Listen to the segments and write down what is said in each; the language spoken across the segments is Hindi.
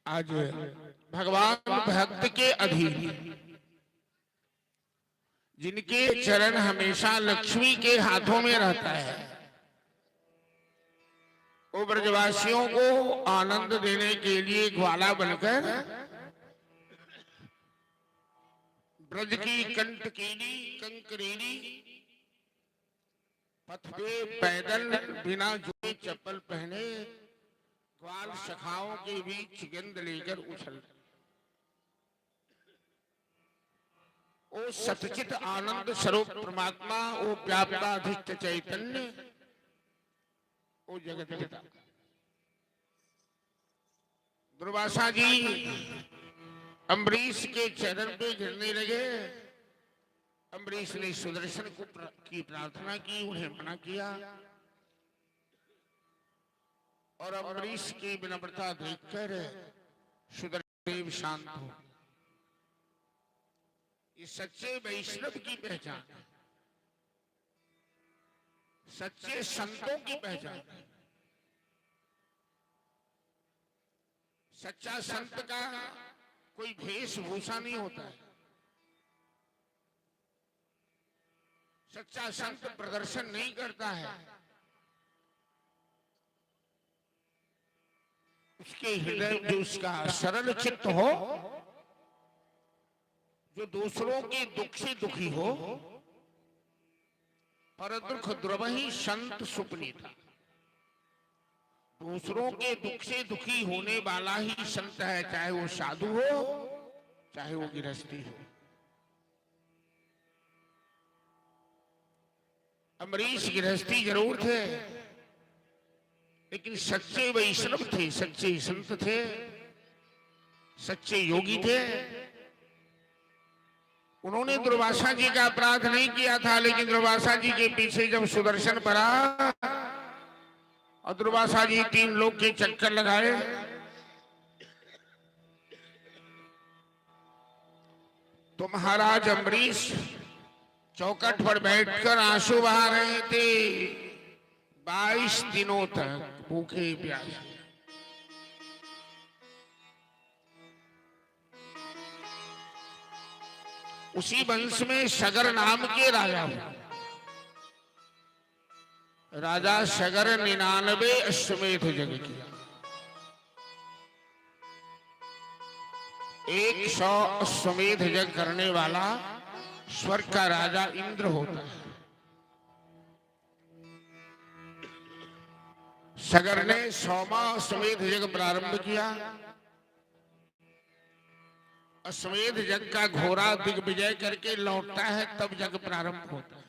आज भगवान भक्त के अधीन, जिनके चरण हमेशा लक्ष्मी के हाथों में रहता है, वो ब्रजवासियों को आनंद देने के लिए ग्वाला बनकर ब्रज की कंटकीनी कंकरीनी पथ पे पैदल बिना जूते चप्पल पहने ग्वाल शाखाओं के बीच गेंद लेकर उछल, ओ सतचित आनंद स्वरूप परमात्मा, ओ व्यापकाधिष्ठ चैतन्य, ओ जगत पिता। दुर्वासा जी अम्बरीश के चरण पे गिरने लगे। अम्बरीश ने सुदर्शन की प्रार्थना की, उन्हें मना किया और अम्बरीश की विनम्रता देखकर सुदर्शन देव शांत हो। ये सच्चे वैष्णव की पहचान, सच्चे संतों की पहचान। सच्चा संत का कोई वेशभूषा नहीं होता है। सच्चा संत प्रदर्शन नहीं करता है। उसके हृदय जो उसका सरल चित्त हो, जो दूसरों के दुख से दुखी हो, पर दुख द्रवहि संत सुपनीता। दूसरों के दुख से दुखी होने वाला ही संत है, चाहे वो साधु हो चाहे वो गृहस्थी हो। अम्बरीश गृहस्थी जरूर थे, लेकिन सच्चे वैष्णव थे, सच्चे संत थे, सच्चे योगी थे। उन्होंने दुर्वासा जी का अपराध नहीं किया था, लेकिन दुर्वासा जी के पीछे जब सुदर्शन पड़ा और दुर्वासा जी 3 लोग के चक्कर लगाए, तो महाराज अम्बरीश चौखट पर बैठकर आंसू बहा रहे थे। 22 दिनों तक भूखे प्यासे। उसी वंश में सगर नाम के राजा हुए। राजा सगर 99 अश्वमेध यज्ञ किया। 100 अश्वमेध यज्ञ करने वाला स्वर्ग का राजा इंद्र होता है। सगर ने 100वां अश्वमेध यज्ञ प्रारंभ किया। अश्वमेध यज्ञ का घोड़ा दिग्विजय करके लौटता है, तब यज्ञ प्रारंभ होता है।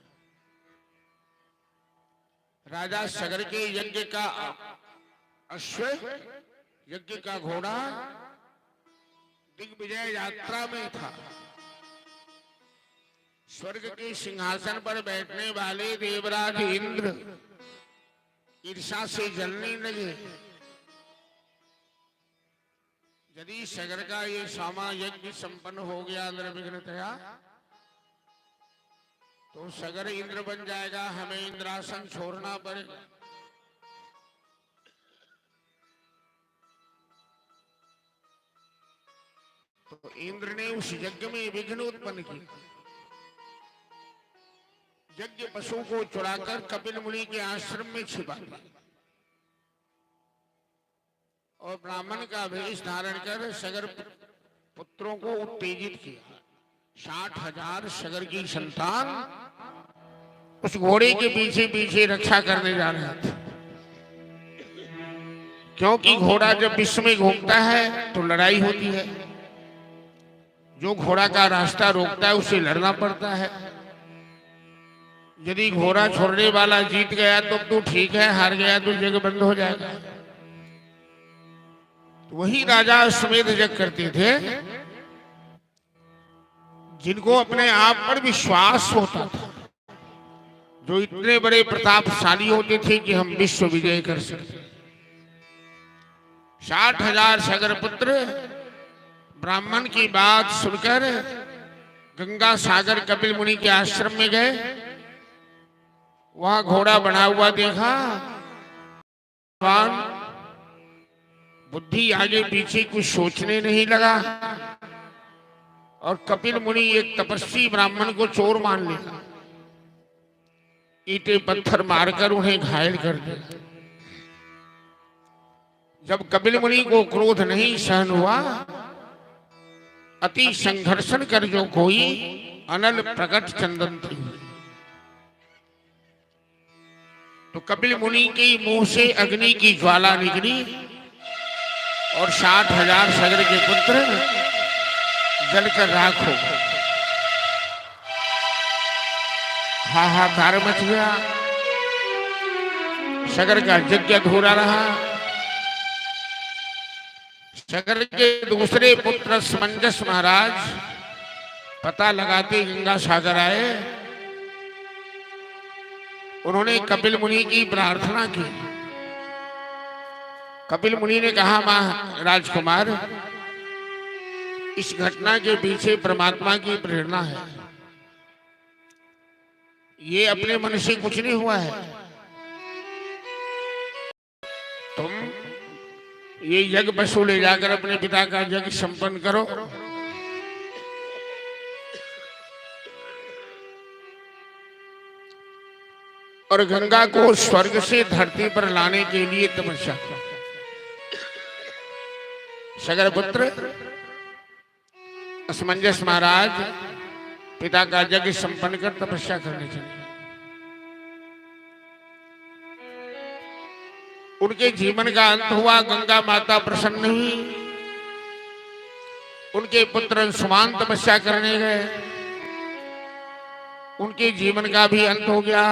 राजा सगर के यज्ञ का अश्व, यज्ञ का घोड़ा दिग्विजय यात्रा में था। स्वर्ग के सिंहासन पर बैठने वाले देवराज इंद्र ईर्ष्या से जलने लगे। यदि सगर का ये सामा यज्ञ संपन्न हो गया निर्विघ्नतया, तो सगर इंद्र बन जाएगा, हमें इंद्रासन छोड़ना पड़ेगा। तो इंद्र ने उस यज्ञ में विघ्न उत्पन्न किया। यज्ञ पशु को चुराकर कपिल मुनि के आश्रम में छिपा दिया। और ब्राह्मण का वेश धारण कर सगर पुत्रों को उत्तेजित किया। 60,000 सगर की संतान उस घोड़े के पीछे पीछे रक्षा करने जा रहे थे, क्योंकि घोड़ा जब विश्व में घूमता है तो लड़ाई होती है। जो घोड़ा का रास्ता रोकता है उसे लड़ना पड़ता है। यदि घोड़ा छोड़ने वाला जीत गया तो ठीक है, हार गया तो जग बंद हो जाएगा। तो वही राजा अश्वमेध यज्ञ करते थे जिनको अपने आप पर विश्वास होता था, जो इतने बड़े प्रतापशाली होते थे कि हम विश्व विजय कर सकते। 60,000 सगर पुत्र ब्राह्मण की बात सुनकर गंगा सागर कपिल मुनि के आश्रम में गए। वहां घोड़ा बना हुआ देखा, बुद्धि आगे पीछे कुछ सोचने नहीं लगा और कपिल मुनि एक तपस्वी ब्राह्मण को चोर मान लिया। ईंटे पत्थर मारकर उन्हें घायल कर दिया। जब कपिल मुनि को क्रोध नहीं सहन हुआ, अति संघर्षण कर जो कोई अनल प्रकट चंदन थी, तो कपिल मुनि के मुंह से अग्नि की ज्वाला निकली और 60,000 सगर के पुत्र जलकर राख हो गए। हाहाकार मच गया, सगर का यज्ञ अधूरा रहा। सगर के दूसरे पुत्र समंजस महाराज पता लगाते गंगा सागर आए। उन्होंने कपिल मुनि की प्रार्थना की। कपिल मुनि ने कहा, मां राजकुमार, इस घटना के पीछे परमात्मा की प्रेरणा है, ये अपने मन से कुछ नहीं हुआ है। तुम ये यज्ञ पशु ले जाकर अपने पिता का यज्ञ संपन्न करो। और गंगा को स्वर्ग से धरती पर लाने के लिए तपस्या करो। सगर पुत्र असमंजस महाराज पिता का यज्ञ संपन्न कर तपस्या करने चले। उनके जीवन का अंत हुआ, गंगा माता प्रसन्न हुई। उनके पुत्र अंशुमान तपस्या करने गए, उनके जीवन का भी अंत हो गया।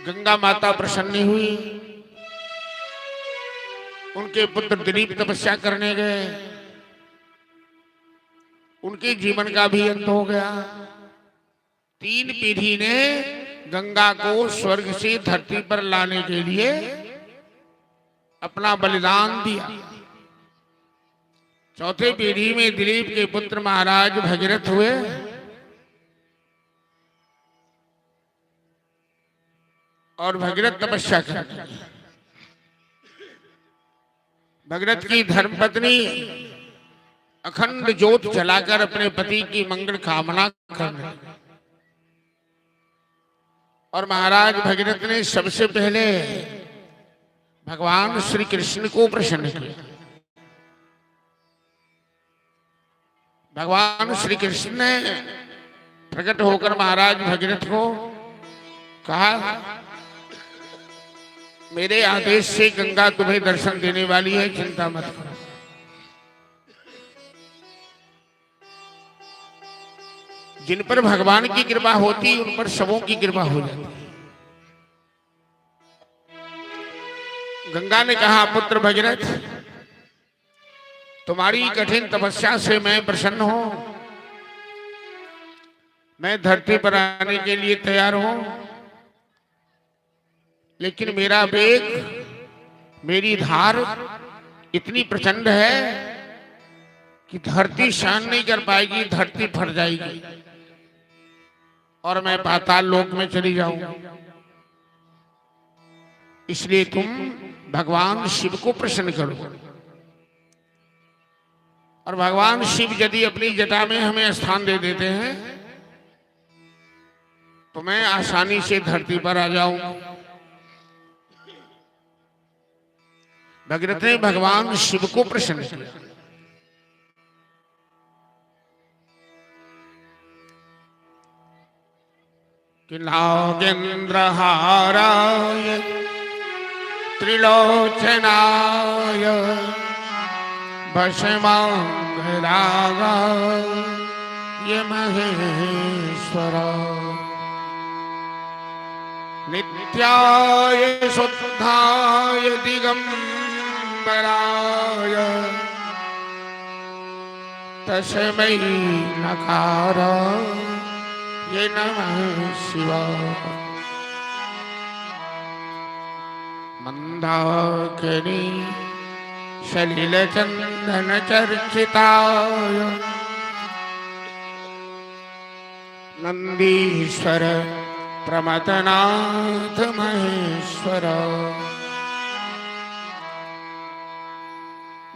गंगा माता प्रसन्न हुई। उनके पुत्र दिलीप तपस्या करने गए, उनके जीवन का भी अंत हो गया। 3 पीढ़ी ने गंगा को स्वर्ग से धरती पर लाने के लिए अपना बलिदान दिया। 4थे पीढ़ी में दिलीप के पुत्र महाराज भगीरथ हुए। और भगीरथ तपस्या करते। भगीरथ की धर्मपत्नी अखंड ज्योत जलाकर अपने पति की मंगल कामना करने। और महाराज भगीरथ ने सबसे पहले भगवान श्री कृष्ण को प्रसन्न किया। भगवान श्री कृष्ण ने प्रकट होकर महाराज भगीरथ को कहा, मेरे आदेश से गंगा तुम्हें दर्शन देने वाली है, चिंता मत करो। जिन पर भगवान की कृपा होती उन पर सबों की कृपा हो जाती। गंगा ने कहा, पुत्र भगीरथ, तुम्हारी कठिन तपस्या से मैं प्रसन्न हूं। मैं धरती पर आने के लिए तैयार हूं, लेकिन मेरा वेग, मेरी धार इतनी प्रचंड है कि धरती सहन नहीं कर पाएगी, धरती फट जाएगी और मैं पाताल लोक में चली जाऊंगा। इसलिए तुम भगवान शिव को प्रसन्न करो। और भगवान शिव यदि अपनी जटा में हमें स्थान दे देते हैं तो मैं आसानी से धरती पर आ जाऊंगा। भगीरथ ने भगवान शिव को प्रसन्न किया। कि नागेंद्र हाराय त्रिलोचनाय भस्मांगरागाय महेश्वर नित्याय शुद्धाय दिगंबराय तस्मै नकाराय नमः शिवाय। मंदाकिनी सलिलचंदन चर्चिताय नंदीश्वर प्रमथनाथ महेश्वर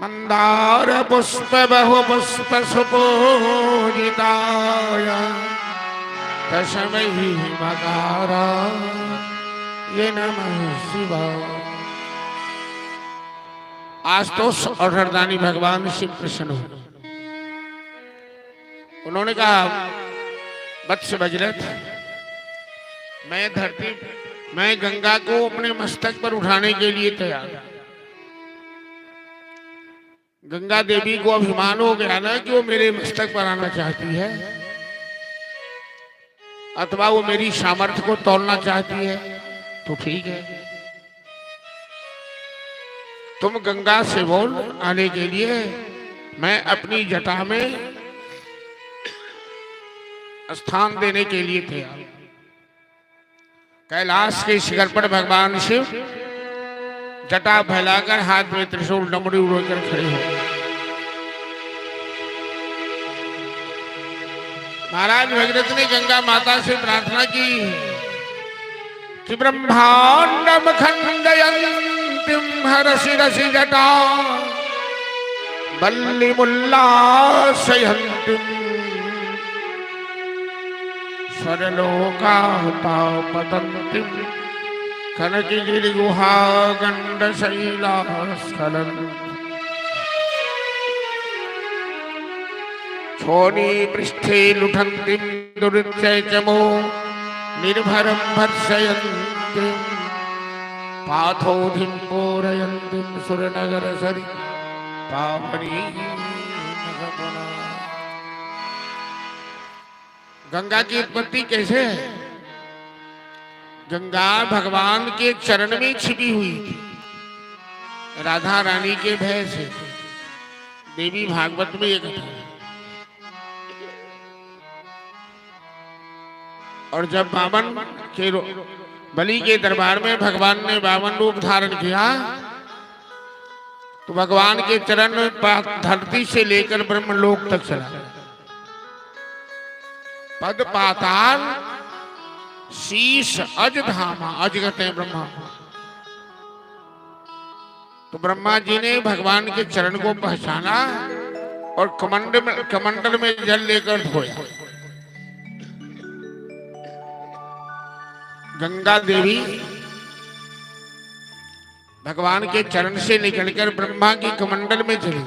मंदार पुष्प बहु पुष्प सुपूजिताय तस्मै मकाराय नमः शिवाय। आज तो अठरदानी भगवान शिव प्रसन्न हो। उन्होंने कहा वत्स भगीरथ, मैं गंगा को अपने मस्तक पर उठाने के लिए तैयार। गंगा देवी को अभिमान हो गया ना कि वो मेरे मस्तक पर आना चाहती है, अथवा वो मेरी सामर्थ्य को तोड़ना चाहती है। तो ठीक है, तुम गंगा से बोल आने के लिए, मैं अपनी जटा में स्थान देने के लिए तैयार। कैलाश के शिखर पर भगवान शिव जटा फैलाकर हाथ में त्रिशूल डमरू उड़कर खड़े हो। महाराज भगीरथ ने गंगा माता से प्रार्थना की कि ब्रह्मांडम खंडयन्तीं हरसि रसि जटा वल्लीमुल्लासयन्तीं स्वरलोकातापतन्तीं कनकगिरिगुहा गण्डशैलास्खलन् छोनी पृष्ठे लुठन्तीं दुरित्यैचमो निर्भरं भर्षयन्तीं पाथोधिं पूरयन्तीं सुरनगरसरि पावनी। गंगा की उत्पत्ति कैसे है? गंगा भगवान के चरण में छिपी हुई थी, राधा रानी के भय से। देवी भागवत में एक कथा है। और जब बामन के बलि के दरबार में भगवान ने बामन रूप धारण किया, तो भगवान के चरण धरती से लेकर ब्रह्मलोक तक चला। पद पाताल शीश अज धामा, अज कहते हैं ब्रह्मा। तो ब्रह्मा जी ने भगवान के चरण को पहचाना और कमंडल में जल लेकर धोया। गंगा देवी भगवान के चरण से निकलकर ब्रह्मा की कमंडल में चली।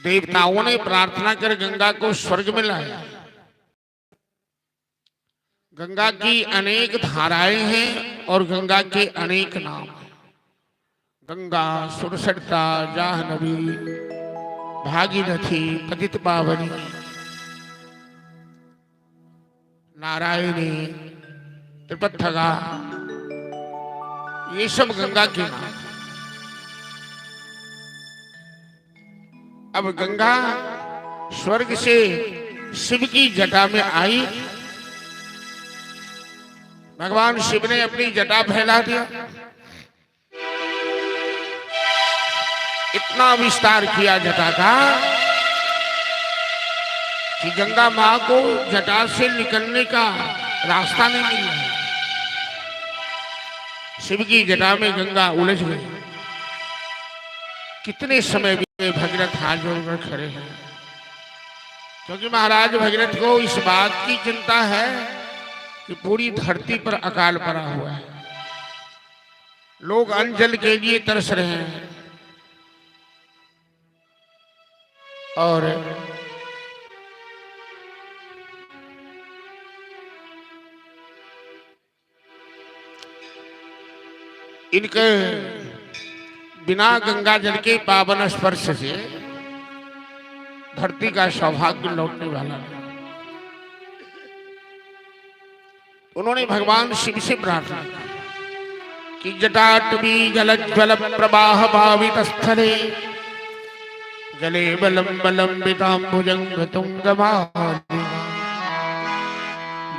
देवताओं ने प्रार्थना कर गंगा को स्वर्ग में लाया। गंगा की अनेक धाराएं हैं और गंगा के अनेक नाम हैं। गंगा, सुरसरिता, जाह्नवी, भागीरथी, पतित पावनी, नारायणी, त्रिपथगा, ये सब गंगा के नाम। अब गंगा स्वर्ग से शिव की जटा में आई। भगवान शिव ने अपनी जटा फैला दिया, इतना विस्तार किया जटा का कि गंगा मां को जटा से निकलने का रास्ता नहीं मिला। शिव की जटा में गंगा उलझ गई। कितने समय भी भगीरथ हाथ जोड़कर खड़े हैं, क्योंकि महाराज भगीरथ को इस बात की चिंता है कि पूरी धरती पर अकाल पड़ा हुआ है। लोग अन्न जल के लिए तरस रहे हैं और इनके बिना गंगा जल के पावन स्पर्श से धरती का सौभाग्य लौटने वाला है। उन्होंने भगवान शिव से प्रार्थना कि जटाटवी जलज्वल प्रवाह भावित स्थले जले बलम बलम बिताम्बुजंग तुंगमाली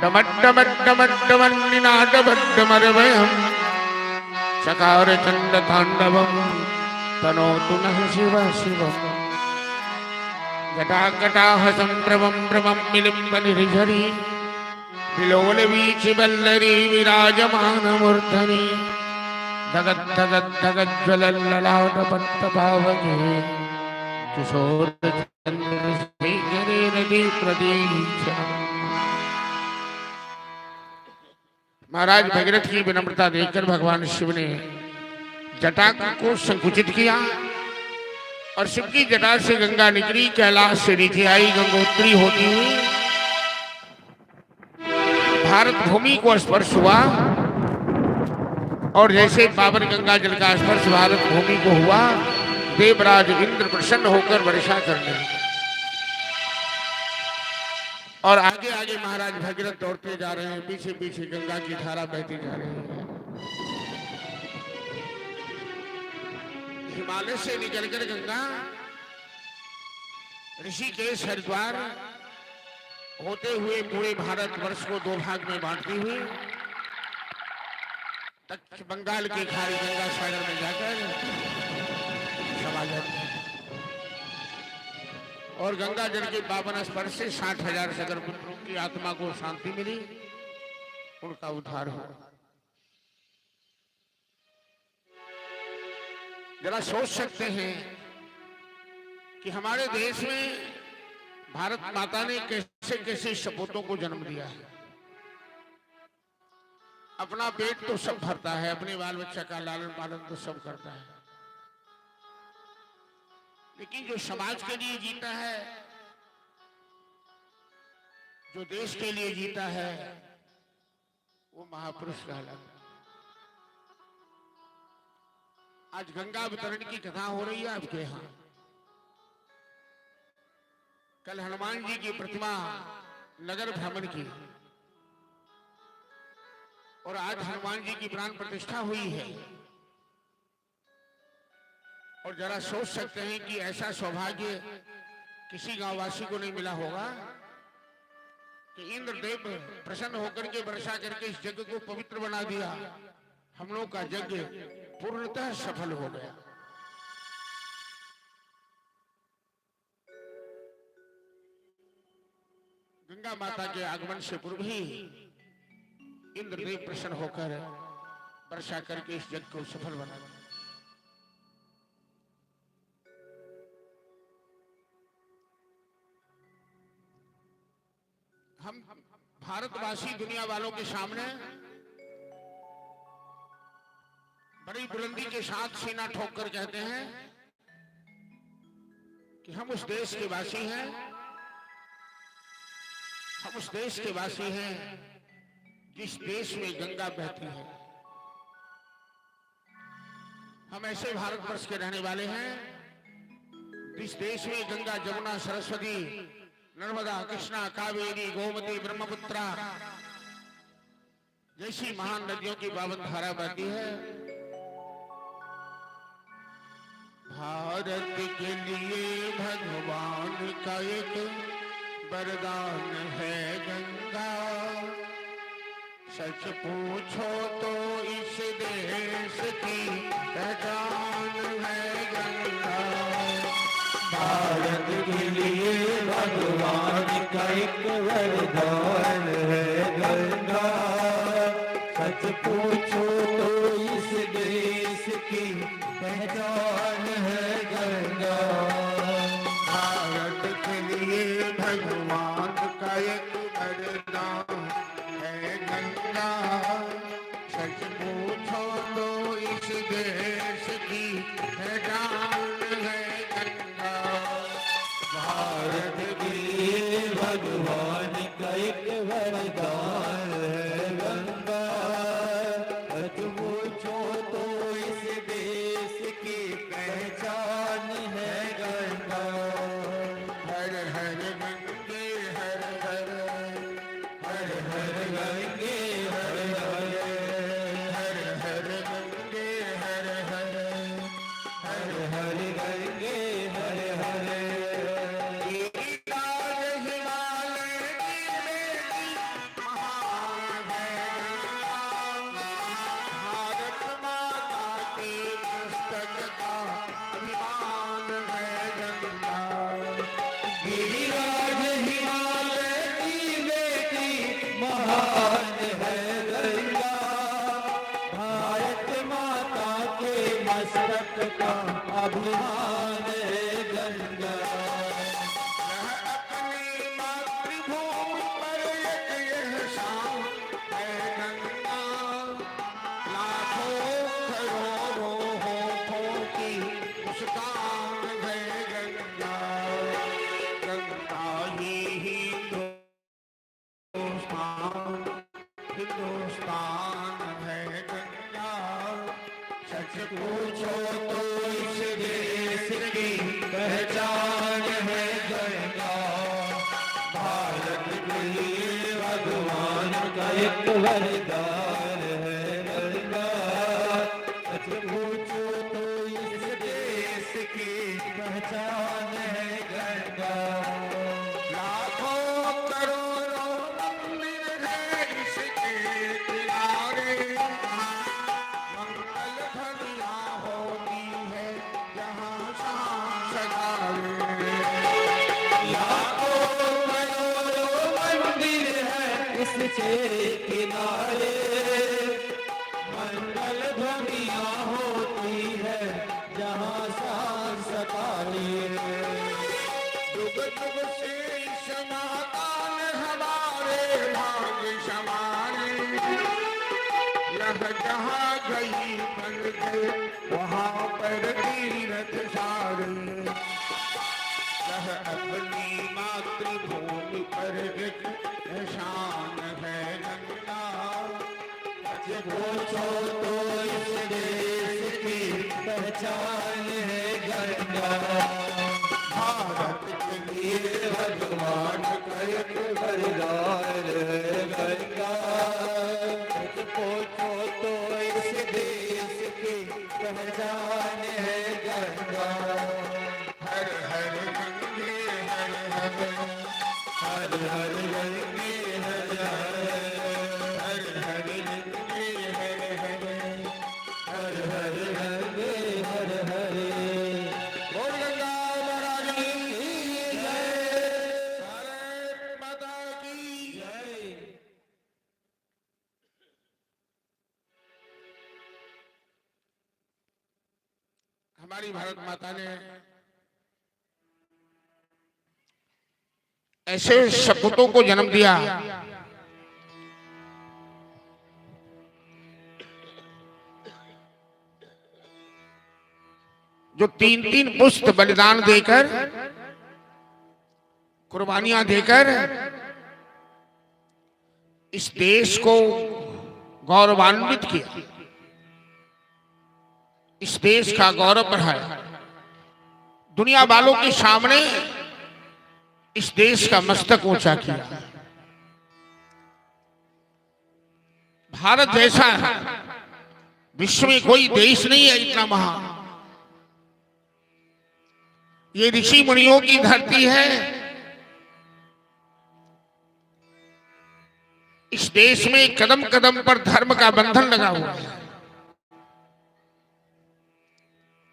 डमड्डमड्डमड्डमन्निनादबड्डमरवयम् चकार चंड तांडवम तनोतु नः शिव शिवम् जटाकटाह संभ्रमं भ्रमं मिलिम्ब निर्झरी विलोल वीचि वल्लरी विराजमान मूर्धनि धगद धगद धगद ज्वलल्ललाट पट्टपावके किशोर चंद्र शेखरे रवि प्रदीक्षणम्। महाराज भगीरथ की विनम्रता देखकर भगवान शिव ने जटा को संकुचित किया और शिव की जटा से गंगा निकली, कैलाश से नीचे आई, गंगोत्री होती हुई भारत भूमि को स्पर्श हुआ और जैसे पावन गंगा जल का स्पर्श भारत भूमि को हुआ, देवराज इंद्र प्रसन्न होकर वर्षा करने और आगे आगे महाराज भगीरथ दौड़ते जा रहे हैं, पीछे पीछे गंगा की धारा बहती जा रही है। हिमालय से निकलकर गंगा ऋषिकेश हरिद्वार होते हुए पूरे भारतवर्ष को दो भाग में बांटती हुई तक बंगाल की खाड़ी गंगा सागर में जाकर समा जाती है और गंगा जल के पावन स्पर्श से 60,000 सगर पुत्रों की आत्मा को शांति मिली, उनका उद्धार हुआ। जरा सोच सकते हैं कि हमारे देश में भारत माता ने कैसे कैसे सपूतों को जन्म दिया है। अपना पेट तो सब भरता है, अपने बाल बच्चा का लालन पालन तो सब करता है, लेकिन जो समाज के लिए जीता है, जो देश के लिए जीता है, वो महापुरुष कहलाता है। आज गंगा वितरण की कथा हो रही है आपके यहाँ। कल हनुमान जी की प्रतिमा नगर भ्रमण की और आज हनुमान जी की प्राण प्रतिष्ठा हुई है और जरा सोच सकते हैं कि ऐसा सौभाग्य किसी गांववासी को नहीं मिला होगा कि इंद्रदेव प्रसन्न होकर के वर्षा करके इस यज्ञ को पवित्र बना दिया। हम लोग का यज्ञ पूर्णतः सफल हो गया। गंगा माता के आगमन से पूर्व ही इंद्रदेव प्रसन्न होकर वर्षा करके इस यज्ञ को सफल बना दिया। हम भारतवासी दुनिया वालों के सामने बड़ी बुलंदी के साथ सीना ठोक कर कहते हैं कि हम उस देश के वासी हैं, हम उस देश के वासी हैं जिस देश में गंगा बहती है। हम ऐसे भारतवर्ष के रहने वाले हैं जिस देश में गंगा, जमुना, सरस्वती, नर्मदा, कृष्णा, कावेरी, गोमती, ब्रह्मपुत्रा जैसी महान नदियों की पावन धारा बहती है। भारत के लिए भगवान का एक वरदान है गंगा, सच पूछो तो इस देश की पहचान है गंगा। भारत के लिए भगवान का एक वरदान है गंगा, सच पूछो तो इस देश की पहचान है गंगा। भारत के लिए भगवान का एक वरदान है गंगा, सच पूछो तो इस देश की है जान है गंगा। भारत के लिए भगवान का एक वरदान है गंगा। सच पूछो तो इस देश की पहचान है गंगा। हर हर गंगे हर हर, हर हर गंगे हर हर, हर हर गंगे हर हर, हर हर गंगे हर हर। गिरिराज हिमालय की बेटी महान है गंगा। भारत माता के मस्तक का अभिमान है गंगा। गिरिराज हिमालय की बेटी महान है गंगा। भारत माता के मस्तक का अभिमान है गंगा। यह अपनी मातृभूमि पर एक एहसान है गंगा। लाखों करोड़ों होठों की मुस्कान है गंगा। गंगा ही हिंदुस्तान, हिंदुस्तान है गंगा। सच पूछो तो इस देश की पहचान है गंगा। भारत के लिए भगवान का एक वरदान है गंगा। सच पूछो तो इस देश की पहचान है गंगा। लाखों करोड़ों मंदिर है इसके किनारे। मंगल ध्वनिया होती है जहाँ शाम सगारे। लाखों करोड़ों मंदिर है इस चेहरे किनारे। मंगल ध्वनियाँ होती है जहाँ शान सकाले। युग युग से इस महाकाल हमारे भाग्य समारे। यह जहाँ गई बन गए वहाँ पर तीरथ सारे। यह अपनी मातृभूमि पर एक शान है गंगा। सच पूछो तो इस देश की पहचान है गंगा। भारत के लिए भगवान का एक वरदान है गंगा। सच पूछो तो इस देश की पहचान है गंगा। हर हर गंगे हर हर, हर हर गंगे हर हर, हर हर गंगे हर हर, हर हर गंगे हर हर। बोल गंगा महाराज की जय। भारत माता की जय। हमारी भारत माता ने ऐसे सपूतों को जन्म दिया जो तीन तीन पुस्त बलिदान देकर, कुर्बानियां देकर इस देश को गौरवान्वित किया, इस देश का गौरव बढ़ाया। दुनिया वालों के सामने इस देश का मस्तक ऊंचा किया। भारत जैसा विश्व में कोई देश नहीं है इतना महान। ये ऋषि मुनियों की धरती है। इस देश में कदम कदम पर धर्म का बंधन लगा हुआ है।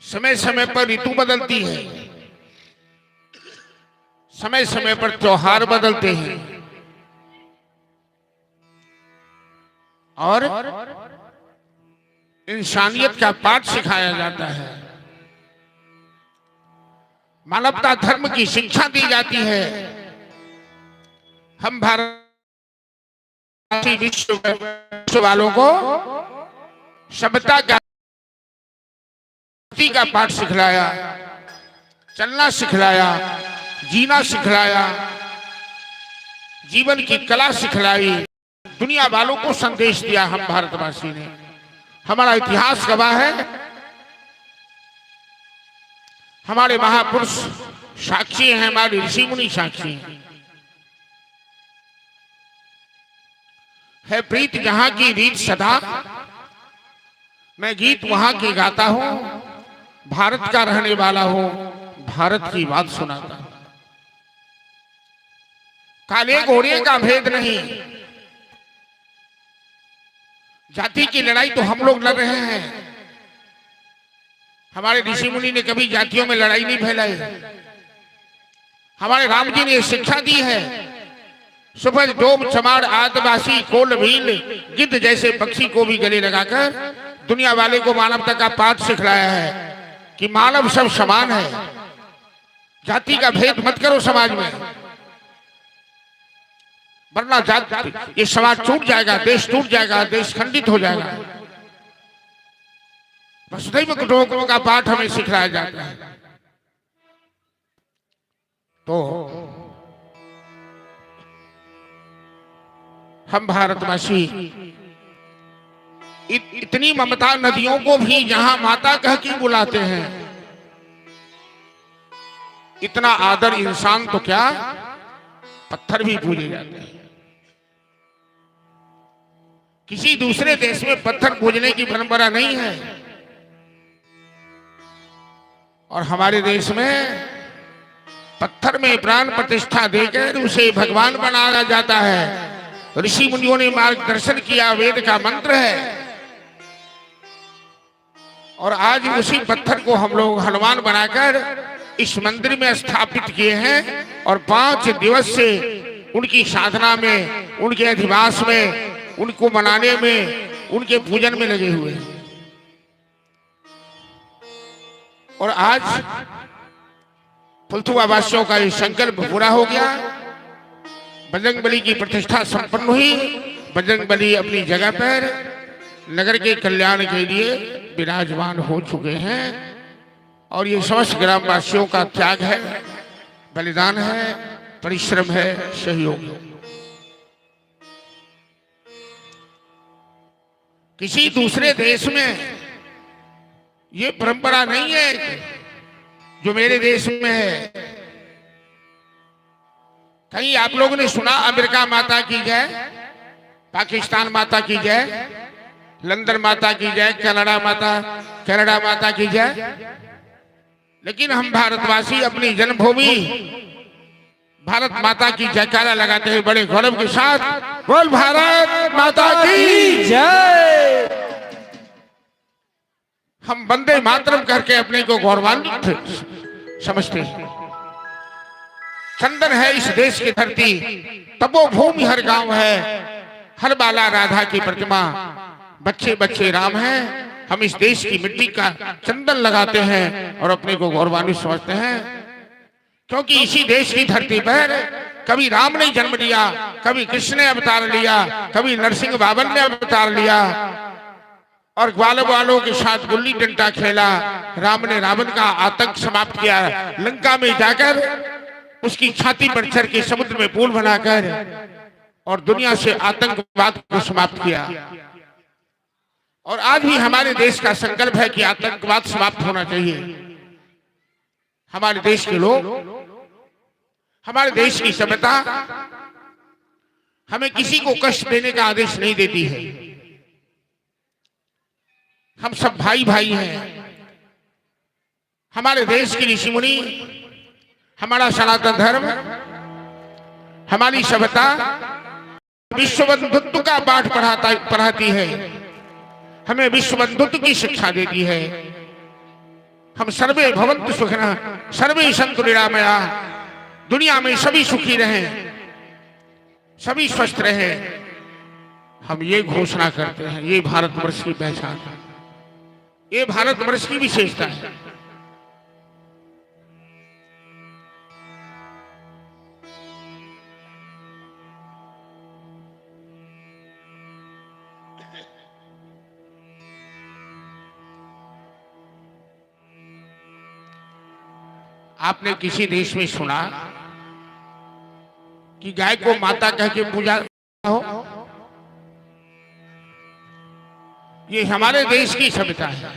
समय समय पर ऋतु बदलती है, समय समय पर त्योहार बदलते हैं और इंसानियत का पाठ सिखाया जाता है। मानवता धर्म की शिक्षा दी जाती है। हम भारत विश्व वालों को सभ्यता का सती का पाठ सिखलाया, चलना सिखलाया, जीना सिखलाया, जीवन की कला सिखलाई, दुनिया वालों को संदेश दिया हम भारतवासी ने। हमारा इतिहास गवाह है, हमारे महापुरुष साक्षी हैं, हमारे ऋषि मुनि साक्षी हैं। है प्रीत जहां की रीत सदा, मैं गीत वहां के गाता हूं, भारत का रहने वाला हूं, भारत की बात सुनाता हूं। काले घोड़े का भेद नहीं, जाति की लड़ाई तो हम लोग लड़ रहे हैं। हमारे ऋषि मुनि ने कभी जातियों में लड़ाई नहीं फैलाई। हमारे राम जी ने शिक्षा दी है, सुबह डोम चमाड़ आदिवासी कोल भील गिद्ध जैसे पक्षी को भी गले लगाकर दुनिया वाले को मानवता का पाठ सिखलाया है कि मानव सब समान है, जाति का भेद मत करो समाज में, वरना ये समाज टूट जाएगा, देश टूट जाएगा, देश खंडित हो जाएगा। वसुधैव कुटुंबकम का पाठ हमें सिखलाया जाता है। तो हम भारतवासी इतनी ममता नदियों को भी जहां माता कह के बुलाते हैं, इतना आदर इंसान तो क्या पत्थर भी पूजे जाते हैं। किसी दूसरे देश में पत्थर पूजने की परंपरा नहीं है, और हमारे देश में पत्थर में प्राण प्रतिष्ठा देकर उसे भगवान बनाया जाता है। ऋषि मुनियों ने मार्गदर्शन किया, वेद का मंत्र है, और आज उसी पत्थर को हम लोग हनुमान बनाकर इस मंदिर में स्थापित किए हैं, और 5 दिवस से उनकी साधना में, उनके अधिवास में, उनको मनाने में, उनके पूजन में लगे हुए हैं। और आज फुलथुआ वासियों का ये संकल्प पूरा हो गया, बजरंगबली की प्रतिष्ठा संपन्न हुई। बजरंगबली अपनी जगह पर नगर के कल्याण के लिए विराजमान हो चुके हैं, और ये समस्त ग्रामवासियों का त्याग है, बलिदान है, परिश्रम है, सहयोग है। किसी दूसरे देश में ये परंपरा नहीं है जो मेरे देश में है। कहीं आप लोगों ने सुना अमेरिका माता की जय, पाकिस्तान माता की जय, लंदन माता की जय, कनाडा माता की जय? लेकिन हम भारतवासी अपनी जन्मभूमि भारत माता की जयकारा लगाते हैं बड़े गौरव के साथ। बोल भारत माता की जय। हम वंदे मातरम करके अपने को गौरवान्वित समझते हैं। चंदन है इस देश की धरती, तपोभूमि हर गांव है, हर बाला राधा की प्रतिमा, बच्चे बच्चे राम हैं। हम इस देश की मिट्टी का चंदन लगाते हैं और अपने को गौरवान्वित समझते हैं, क्योंकि इसी देश की धरती पर कभी राम ने जन्म लिया, कभी कृष्ण ने अवतार लिया, कभी नरसिंह बाबन ने अवतार लिया, और ग्वालों वालों के साथ गुल्ली डंडा खेला। राम ने रावण का आतंक समाप्त किया, लंका में जाकर उसकी छाती पर चढ़ के समुद्र में पुल बनाकर, और दुनिया से आतंकवाद को समाप्त किया। और आज भी हमारे देश का संकल्प है कि आतंकवाद समाप्त होना चाहिए। हमारे देश के लोग, हमारे देश की सभ्यता हमें किसी को कष्ट देने का आदेश नहीं देती है। हम सब भाई भाई हैं। हमारे देश की ऋषि मुनि, हमारा सनातन धर्म, हमारी सभ्यता विश्व बंधुत्व का पाठ पढ़ाती है, हमें विश्व बंधुत्व की शिक्षा देती है। हम सर्वे भवन्तु सुखिनः सर्वे सन्तु निरामया, दुनिया में सभी सुखी रहें, सभी स्वस्थ रहें, हम ये घोषणा करते हैं। ये भारतवर्ष की पहचान है, ये भारतवर्ष की विशेषता है। आपने किसी देश में सुना कि गाय को माता कह के पूजा हो? ये हमारे देश की सभ्यता है।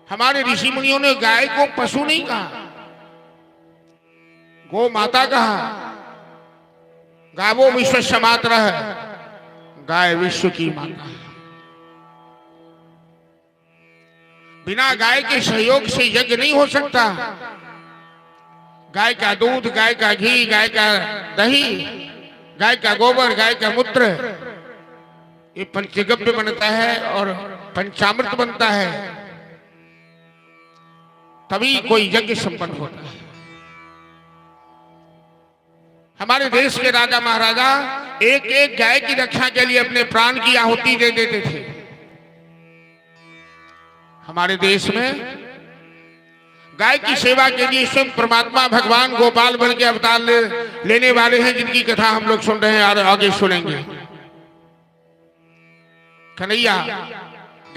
हमारे ऋषि मुनियों ने गाय को पशु नहीं कहा, गो माता कहा। गावो विश्व मातरः, गाय विश्व की माता है। बिना गाय के सहयोग से यज्ञ नहीं हो सकता। गाय का दूध, गाय का घी, गाय का दही, गाय का गोबर, गाय का मूत्र, ये पंचगव्य बनता है और पंचामृत बनता है, तभी कोई यज्ञ संपन्न होता है। हमारे देश के राजा महाराजा एक एक गाय की रक्षा के लिए अपने प्राण की आहुति दे देते थे। हमारे देश में गाय की सेवा के लिए स्वयं परमात्मा भगवान गोपाल बन के अवतार लेने वाले हैं, जिनकी कथा हम लोग सुन रहे हैं और आगे सुनेंगे। कन्हैया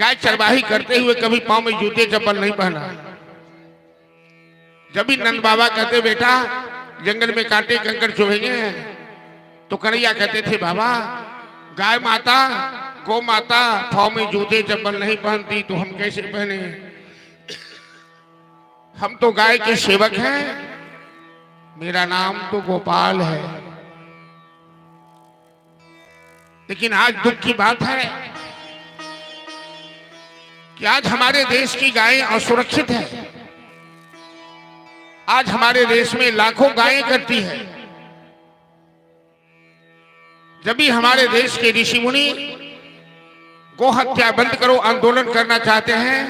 गाय चरवाही करते हुए कभी पांव में जूते चप्पल नहीं पहना। जब भी नंद बाबा कहते बेटा जंगल में कांटे कंकड़ चुभेंगे, तो कन्हैया कहते थे बाबा गाय माता गौ माता पांव में जूते चप्पल नहीं पहनती तो हम कैसे पहने? हम तो गाय के सेवक हैं, मेरा नाम तो गोपाल है। लेकिन आज दुख की बात है कि आज हमारे देश की गायें असुरक्षित है। आज हमारे देश में लाखों गायें करती है। जब भी हमारे देश के ऋषि मुनि गो हत्या बंद करो आंदोलन करना चाहते हैं,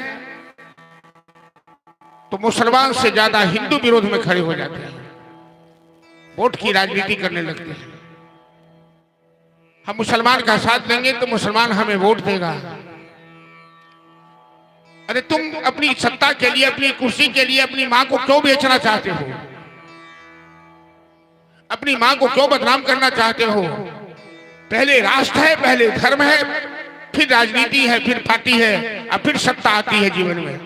तो मुसलमान से ज्यादा हिंदू विरोध में खड़े हो जाते हैं, वोट की राजनीति करने लगते हैं। हम मुसलमान का साथ देंगे तो मुसलमान हमें वोट देगा। अरे तुम अपनी सत्ता के लिए, अपनी कुर्सी के लिए अपनी मां को क्यों बेचना चाहते हो? अपनी मां को क्यों बदनाम करना चाहते हो? पहले राष्ट्र है, पहले धर्म है, फिर राजनीति है, फिर पार्टी है, और फिर सत्ता आती है जीवन में।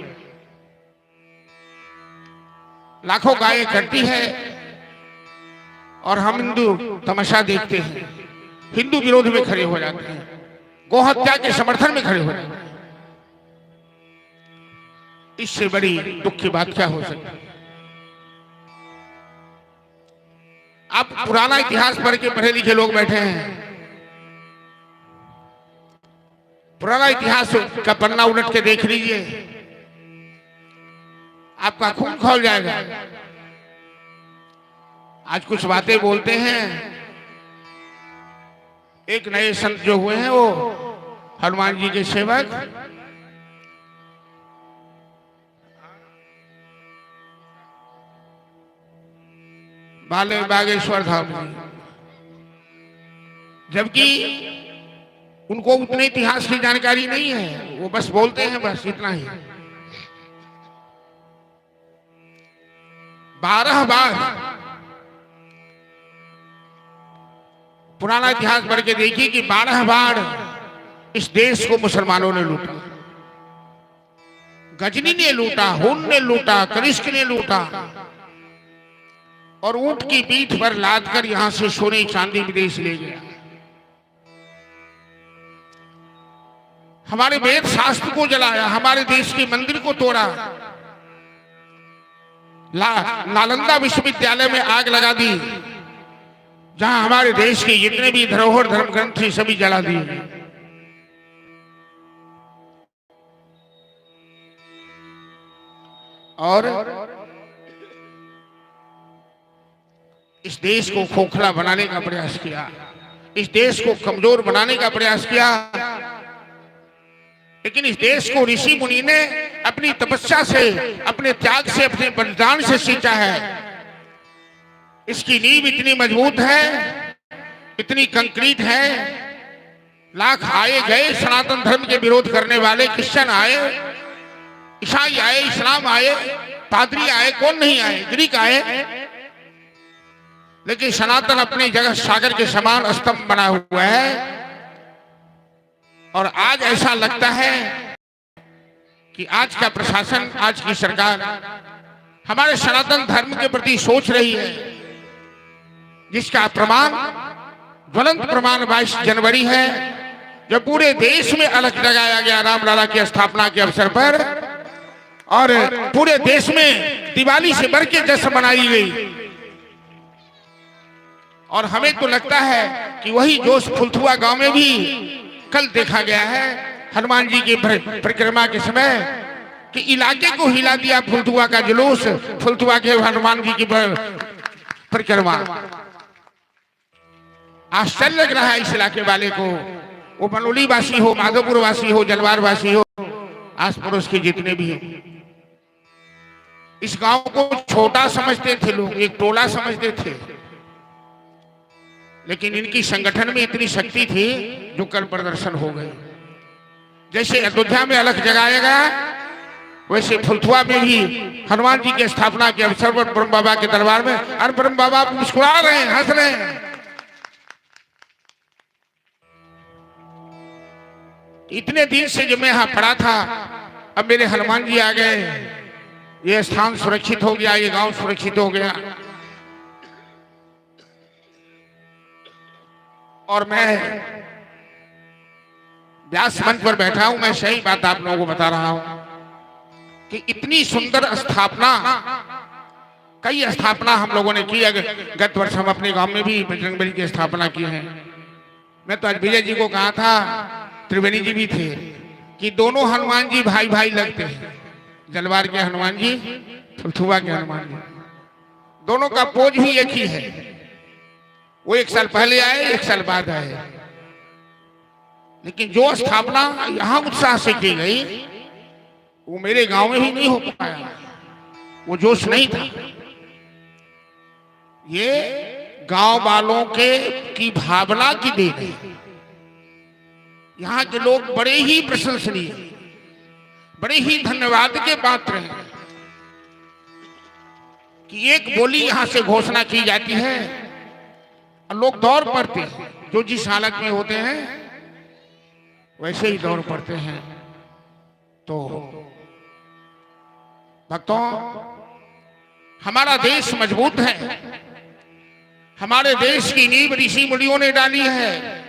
लाखों गायें करती है और हम हिंदू तमाशा देखते हैं, हिंदू विरोध में खड़े हो जाते हैं, गौ हत्या के समर्थन में खड़े हो जाते हैं। इससे बड़ी दुख की बात क्या हो सकती है? आप पुराना इतिहास पढ़ के पढ़े लिखे लोग बैठे हैं, पुराना इतिहास का पन्ना उलट के देख लीजिए, आपका खून खौल जाएगा। आज कुछ बातें बोलते हैं, एक नए संत जो हुए हैं वो हनुमान जी के सेवक, बागेश्वर धाम जी, जबकि उनको उतने इतिहास की जानकारी नहीं है, वो बस बोलते हैं, बस इतना ही। 12 बार पुराना इतिहास पढ़ के देखिए कि 12 बार इस देश को मुसलमानों ने लूटा। गजनी ने लूटा, हुन ने लूटा, कनिष्क ने लूटा, और ऊंट की पीठ पर लाद कर यहां से सोने चांदी विदेश ले गया। हमारे वेद शास्त्र को जलाया, हमारे देश के मंदिर को तोड़ा, नालंदा विश्वविद्यालय में आग लगा दी, जहां हमारे देश के जितने भी धरोहर धर्म ग्रंथ थे सभी जला दिए। और इस देश को खोखला बनाने का प्रयास किया, इस देश को कमजोर बनाने का प्रयास किया। लेकिन इस देश को ऋषि मुनि ने अपनी तपस्या से, अपने त्याग से, अपने बलिदान से सींचा है। इसकी नींव इतनी मजबूत है, इतनी कंक्रीट है। लाख आए गए सनातन धर्म के विरोध करने वाले, क्रिश्चियन आए, ईसाई आए, इस्लाम आए, पादरी आए, कौन नहीं आए, ग्रीक आए, लेकिन सनातन अपनी जगह सागर के समान स्तंभ बना हुआ है। और आज ऐसा लगता है कि आज का प्रशासन, आज की सरकार हमारे सनातन धर्म के प्रति सोच रही है, जिसका प्रमाण ज्वलंत प्रमाण 22 जनवरी है, जब पूरे देश में अलख जगाया गया रामलला की स्थापना के अवसर पर, और पूरे देश में दिवाली से बढ़ के जश्न मनाई गई। और हमें तो लगता है कि वही जोश फुलथुआ गांव में भी कल देखा गया है हनुमान जी की परिक्रमा के समय, कि इलाके को हिला दिया फुलथुआ का जुलूस, फुलथुआ के हनुमान जी की परिक्रमा। आश्चर्य लग रहा है इस इलाके वाले को, वो बनोली वासी हो, माधोपुर वासी हो, जलवार वासी हो, आस पड़ोस के जितने भी हैं। इस गांव को छोटा समझते थे लोग, एक टोला समझते थे, लेकिन इनकी संगठन में इतनी शक्ति थी जो कल प्रदर्शन हो गए। जैसे अयोध्या में अलख जगाया गया, वैसे फुलथुआ में भी हनुमान जी की स्थापना के अवसर पर ब्रह्म बाबा के दरबार में, और ब्रह्म बाबा मुस्कुरा रहे हैं, हंस रहे हैं। इतने दिन से जब मैं यहां पड़ा था, अब मेरे हनुमान जी आ गए, ये स्थान सुरक्षित हो गया, ये गांव सुरक्षित हो गया। और मैं व्यास मंच पर बैठा हूं, मैं सही बात आप लोगों को बता रहा हूं कि इतनी सुंदर स्थापना, कई स्थापना हम लोगों ने की। गत वर्ष हम अपने गांव में भी बजरंगबली की स्थापना की है। मैं तो आज विजय जी को कहा था, त्रिवेणी जी भी थे, कि दोनों हनुमान जी भाई भाई लगते हैं, जलवार के हनुमान जी, फुलथुआ के हनुमान जी, दोनों का पोज भी एक ही है। वो 1 साल पहले आए, 1 साल बाद आए, लेकिन जो स्थापना यहां उत्साह से की गई, वो मेरे गांव में भी नहीं हो पाया, वो जोश नहीं था। ये गांव वालों के की भावना की देन है। यहाँ के लोग बड़े ही प्रशंसनीय, बड़े ही धन्यवाद के पात्र हैं कि एक बोली यहां से घोषणा की जाती है और लोग दौड़ पड़ते हैं, जो जिस हालत में होते हैं वैसे ही दौड़ पड़ते हैं। तो भक्तों, हमारा देश मजबूत है, हमारे देश की नींव ऋषि मुनियों ने डाली है।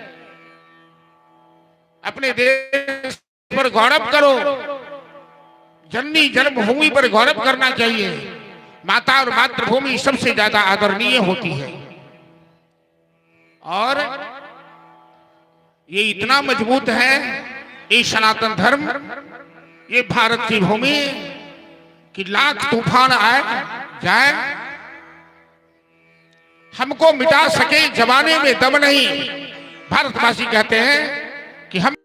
अपने देश पर गौरव करो, जननी जन्मभूमि पर गौरव करना चाहिए। माता और मातृभूमि सबसे ज्यादा आदरणीय होती है, और ये इतना मजबूत है, ये सनातन धर्म, ये भारत की भूमि, कि लाख तूफान आए जाए, हमको मिटा सके जमाने में दम नहीं। भारतवासी कहते हैं कि हम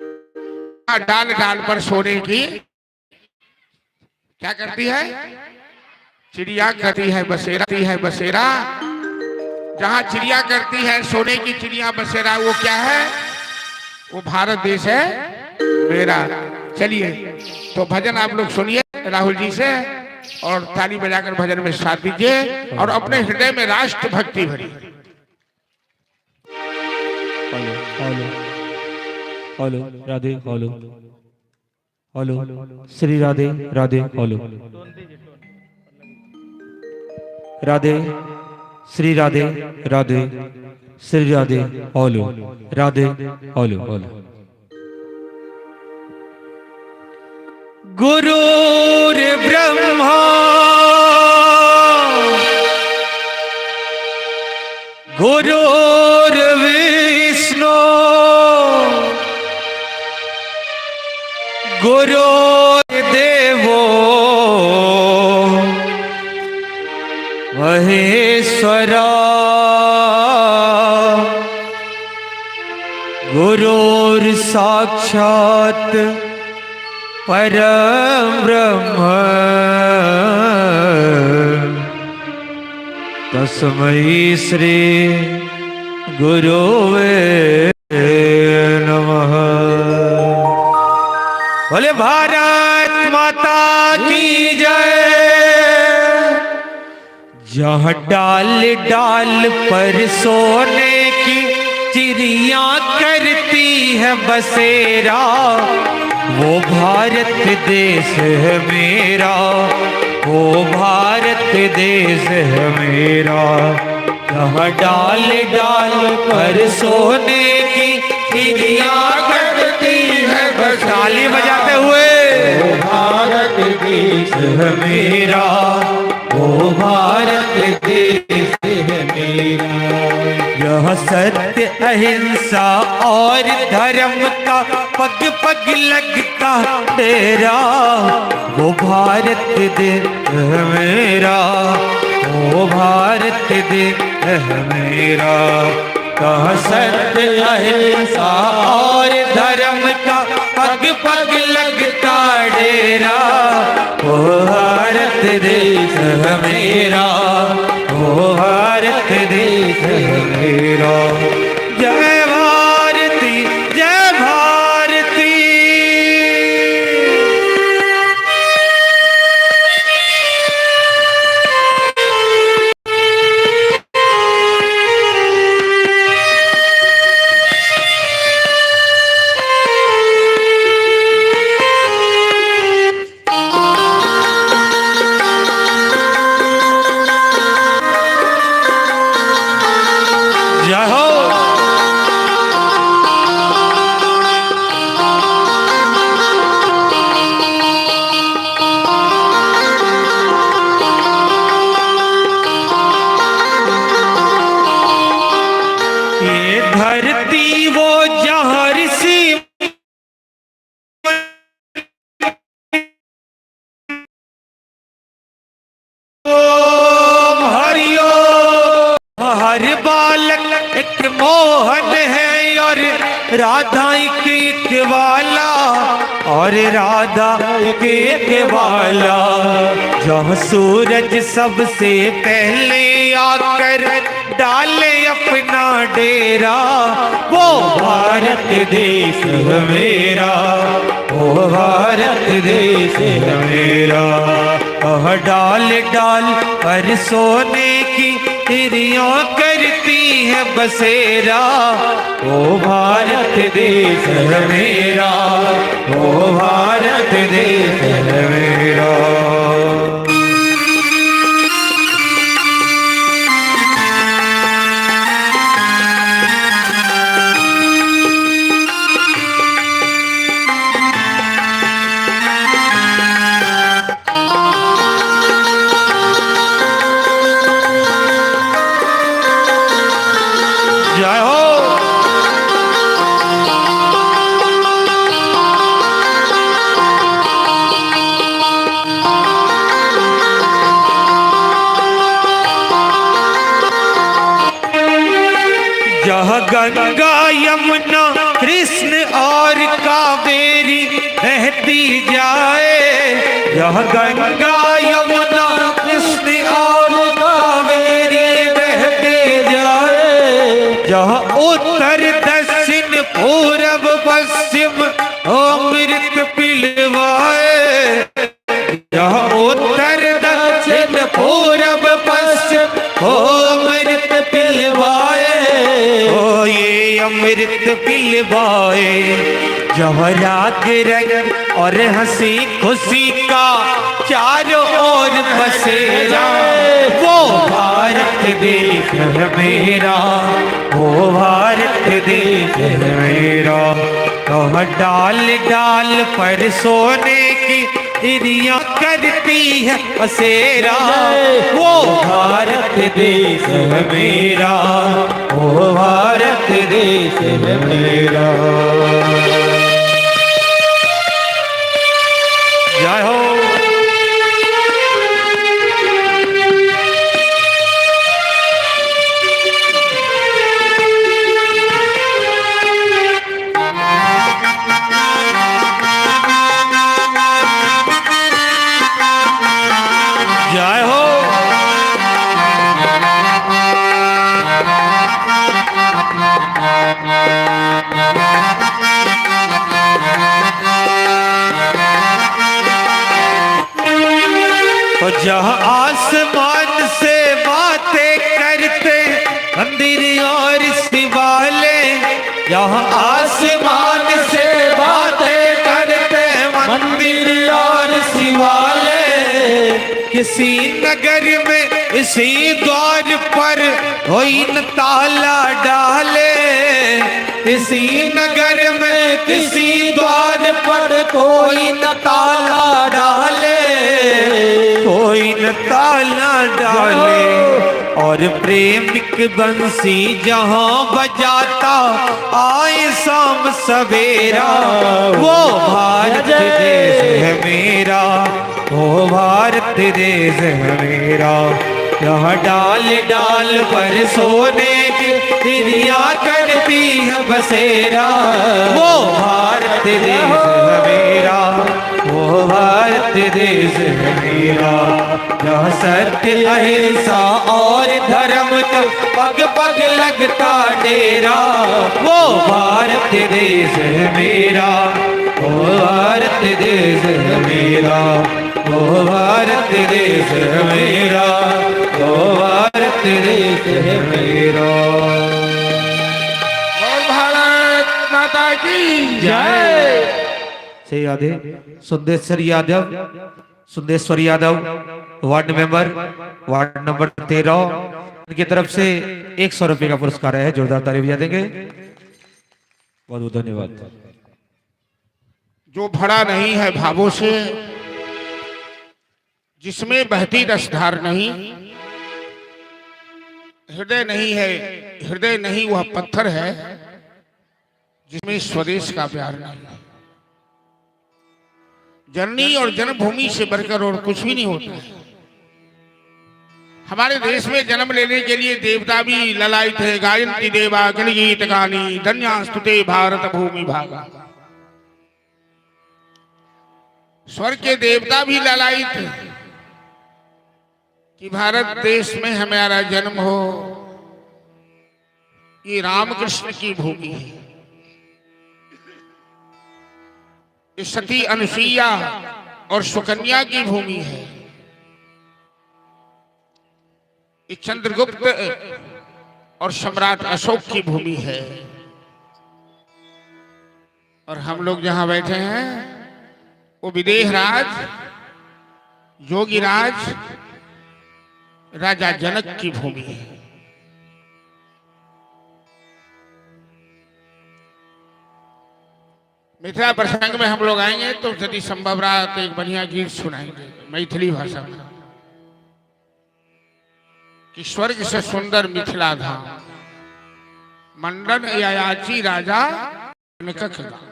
डाल डाल पर सोने की क्या करती है, चिड़िया करती है बसेरा, जहां चिड़िया करती है सोने की चिड़िया बसेरा, वो क्या है, वो भारत देश है मेरा। चलिए तो भजन आप लोग सुनिए राहुल जी से, और ताली बजाकर भजन में साथ दीजिए, और अपने हृदय में राष्ट्र भक्ति भरी। Hello Radhe, hello Shri Radhe Radhe, hello Radhe Shri Radhe Radhe Shri Radhe, hello Radhe, hello hello. गुरुर् ब्रह्मा गुरुर्विष्णु गुरुर्देवो महेश्वरा गुरुर्साक्षात् परम ब्रह्म तस्मै श्री गुरुवे नमः। बोले भारत माता की जय। जहाँ डाल डाल पर सोने की चिड़िया करती है बसेरा, वो भारत देश है मेरा, वो भारत देश है मेरा। यहाँ डाल डाल पर सोने की चिड़िया करती है बस। ताली बजाते हुए वो भारत देश है मेरा, वो भारत देश है मेरा। यह सत्य अहिंसा और धर्म का पग पग लगता तेरा, वो भारत देश है मेरा, वो भारत देश है मेरा। कह सत्य अहिंसा और धर्म का पग पग लगता डेरा, वो भारत देश है मेरा, वो भारत देश है मेरा। जय भारती जय भारती। जय हो। ये धरती वो जहाँ ऋषि हर बालक एक मोहन है और राधा एक वाला, और राधा एक वाला। जहाँ सूरज सबसे पहले आकर डाले अपना डेरा, वो भारत देश है मेरा, वो भारत देश है मेरा। डाल डाल पर सोने की चिड़िया करती है बसेरा, वो भारत देश है मेरा, वो भारत देश है मेरा। जय हो। जहाँ गंगा यमुना कृष्ण और कावेरी बहती जाए, यह गंगा यमुना कृष्ण और कावेरी बहती जाए। जहाँ उत्तर दक्षिण पूरब पश्चिम अमृत पिलवाए, जहाँ उत्तर दक्षिण पूरब पश्चिम अमृत पिलवाए, ओ ये अमृत पिलवाए। जब राग रंग और हंसी खुशी का चारों ओर बसेरा, वो भारत देश है मेरा, वो भारत देश है मेरा। तो डाल डाल पर सोने की चिड़िया करती है बसेरा, वो भारत देश है मेरा, वो भारत देश है मेरा। जय हो। जय हो। तो जहाँ आसमान से बातें करते मंदिर और शिवालय, यहाँ आसमान से बातें करते मंदिर और शिवालय, किसी नगर में इसी द्वार पर कोई न ताला डाले, इसी नगर में किसी द्वार पर कोई न ताला डाले, कोई न ताला डाले। और प्रेमिक बंसी जहां बजाता आए शाम सवेरा, वो भारत देश है मेरा, वो भारत देश है मेरा। यहाँ डाल डाल पर सोने की चिड़िया करती है बसेरा, वो भारत देश है मेरा, वो भारत देश है मेरा। जहाँ सत्य अहिंसा और धर्म का पग पग लगता डेरा, वो भारत देश है मेरा, वो भारत देश है मेरा, वो भारत देश है मेरा, वो भारत देश है मेरा। और भारत माता की जय। से Yadav Sundeshwar Yadav ward member ward number 13 उनकी तरफ से 100 रुपए का पुरस्कार है। जोरदार ताली बजा देंगे। बहुत बहुत धन्यवाद। जो भरा नहीं है भावों से, जिसमें बहती रसधार नहीं, हृदय नहीं है, हृदय नहीं वह पत्थर है जिसमें स्वदेश का प्यार नहीं। जननी और जन्मभूमि से बढ़कर और कुछ भी नहीं होता है। हमारे देश में जन्म लेने के लिए देवता भी ललायित है। गायन्ति देवा गण गीत गानी, धन्यास्तुते भारत भूमि भागा। स्वर्ग के देवता भी ललायित है कि भारत देश में हमारा जन्म हो। ये रामकृष्ण की भूमि है, ये सती अनुसुईया और सुकन्या की भूमि है, ये चंद्रगुप्त और सम्राट अशोक की भूमि है। और हम लोग जहां बैठे हैं वो विदेह राज, योगीराज, राजा जनक की भूमि है। मिथिला प्रसंग में हम लोग आएंगे तो यदि संभव रहा तो एक बढ़िया गीत सुनाएंगे मैथिली भाषा में कि स्वर्ग से सुंदर मिथिला धाम, मंडन यायाची राजा जनक गाँव।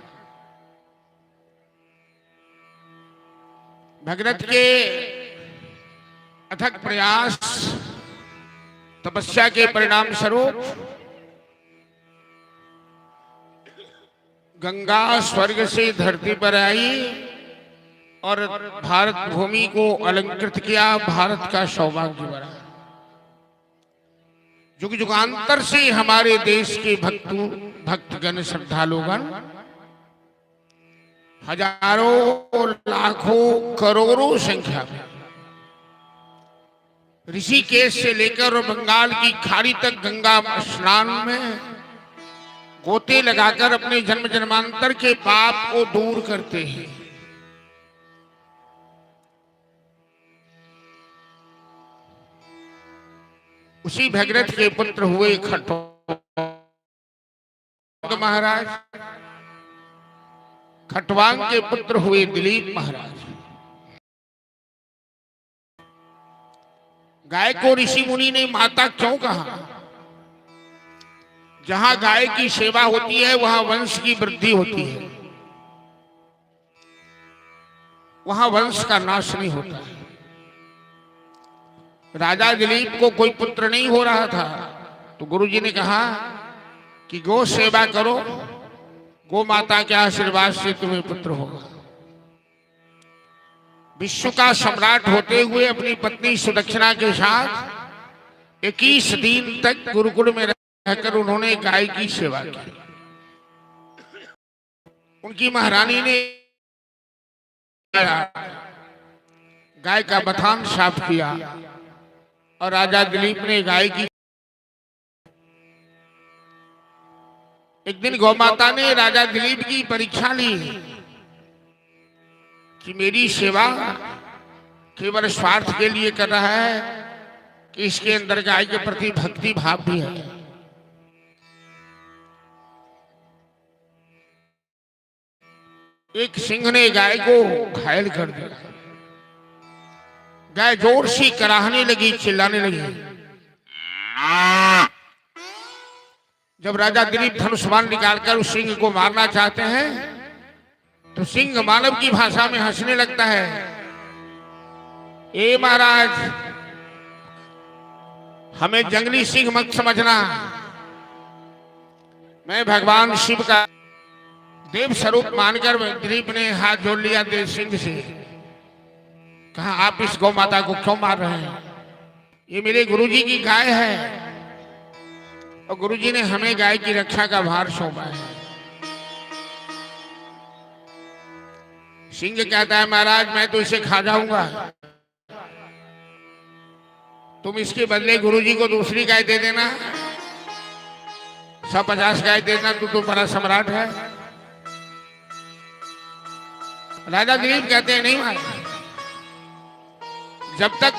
भगीरथ के अथक प्रयास तपस्या के परिणाम स्वरूप गंगा स्वर्ग से धरती पर आई और भारत भूमि को अलंकृत किया, भारत का सौभाग्य बढ़ा। युग युगांतर से हमारे देश के भक्तगण श्रद्धालुगण हजारों लाखों करोड़ों संख्या में ऋषिकेश से लेकर बंगाल की खाड़ी तक गंगा स्नान में गोते लगाकर अपने जन्म जन्मांतर के पाप को दूर करते हैं। उसी भगीरथ के पुत्र हुए खटवांग महाराज, खटवांग के पुत्र हुए दिलीप महाराज। गाय को ऋषि मुनि ने माता क्यों कहा? जहां गाय की सेवा होती है वहां वंश की वृद्धि होती है, वहां वंश का नाश नहीं होता है। राजा दिलीप को कोई पुत्र नहीं हो रहा था तो गुरुजी ने कहा कि गौ सेवा करो, गौ माता के आशीर्वाद से तुम्हें पुत्र होगा। विश्व का सम्राट होते हुए अपनी पत्नी सुदक्षिणा के साथ 21 दिन तक गुरुकुल में रहकर उन्होंने गाय की सेवा की। उनकी महारानी ने गाय का बथान साफ किया और राजा दिलीप ने गाय की। एक दिन गौमाता ने राजा दिलीप की परीक्षा ली कि मेरी सेवा केवल स्वार्थ के लिए कर रहा है कि इसके अंदर गाय के प्रति भक्ति भाव भी है। एक सिंह ने गाय को घायल कर दिया। गाय जोर से कराहने लगी, चिल्लाने लगी। जब राजा दिलीप धनुष बाण निकालकर उस सिंह को मारना चाहते हैं तो सिंह मानव की भाषा में हंसने लगता है। ए महाराज, हमें जंगली सिंह मत समझना, मैं भगवान शिव का देव स्वरूप मानकर दिलीप ने हाथ जोड़ लिया देव सिंह से। कहा, आप इस गौ माता को क्यों मार रहे हैं? ये मेरे गुरुजी की गाय है और गुरुजी ने हमें गाय की रक्षा का भार सौंपा है। सिंह कहता है, महाराज मैं तो इसे खा जाऊंगा, तुम इसके बदले गुरुजी को दूसरी गाय दे देना, 150 गाय देना, तू बड़ा सम्राट है। राजा दिलीप कहते हैं, नहीं महाराज, जब तक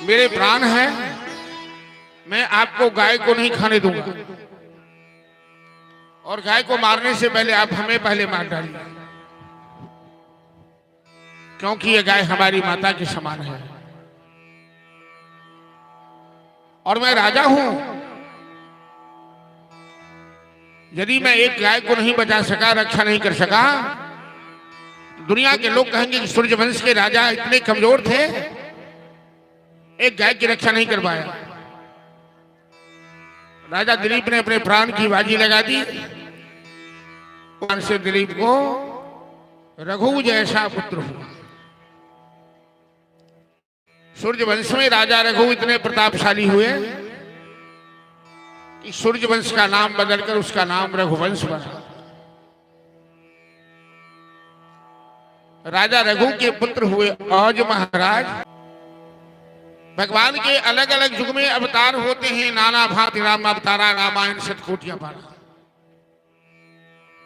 मेरे प्राण है मैं आपको गाय को नहीं खाने दूंगा, और गाय को मारने से पहले आप हमें पहले मार डालिए, क्योंकि ये गाय हमारी माता के समान है और मैं राजा हूं। यदि मैं एक गाय को नहीं बचा सका, रक्षा नहीं कर सका, दुनिया के लोग कहेंगे कि सूर्यवंश के राजा इतने कमजोर थे, एक गाय की रक्षा नहीं कर पाया। राजा दिलीप ने अपने प्राण की बाजी लगा दी। से दिलीप को रघु जैसा पुत्र हुआ। सूर्यवंश में राजा रघु इतने प्रतापशाली हुए कि सूर्यवंश का नाम बदलकर उसका नाम रघुवंश बना। राजा रघु के पुत्र हुए औज महाराज। भगवान के अलग अलग युग में अवतार होते हैं, नाना भांति राम अवतारा, रामायण शतकोटियां पारा।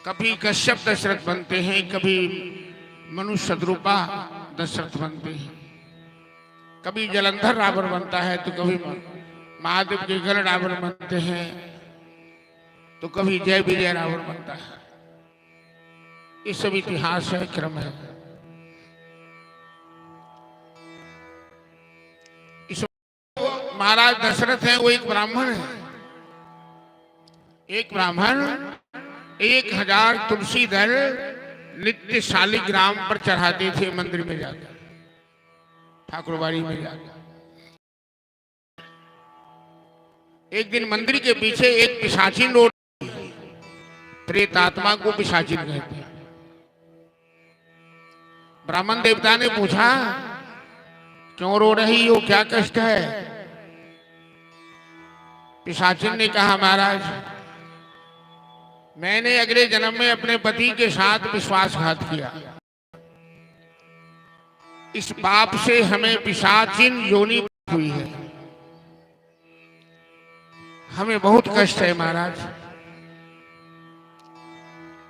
कभी कश्यप दशरथ बनते हैं, कभी मनुष्य सदरूपा दशरथ बनते हैं, कभी जलंधर रावण बनता है, तो कभी महादेव के गण रावण बनते हैं, तो कभी जय विजय रावण बनता है। ये सब इतिहास है, क्रम है। महाराज दशरथ हैं, वो एक ब्राह्मण है। एक ब्राह्मण 1000 तुलसी दल नित्य शालिग्राम पर चढ़ाते थे मंदिर में जाकर, ठाकुरबाड़ी में जाकर। एक दिन मंदिर के पीछे एक पिशाचिन रो, प्रेतात्मा को पिशाचिन कहते हैं। ब्राह्मण देवता ने पूछा, क्यों रो रही हो, क्या कष्ट है? पिशाचिन ने कहा, महाराज मैंने अगले जन्म में अपने पति के साथ विश्वासघात किया, इस पाप से हमें पिशाचिन योनि हुई है, हमें बहुत कष्ट है। महाराज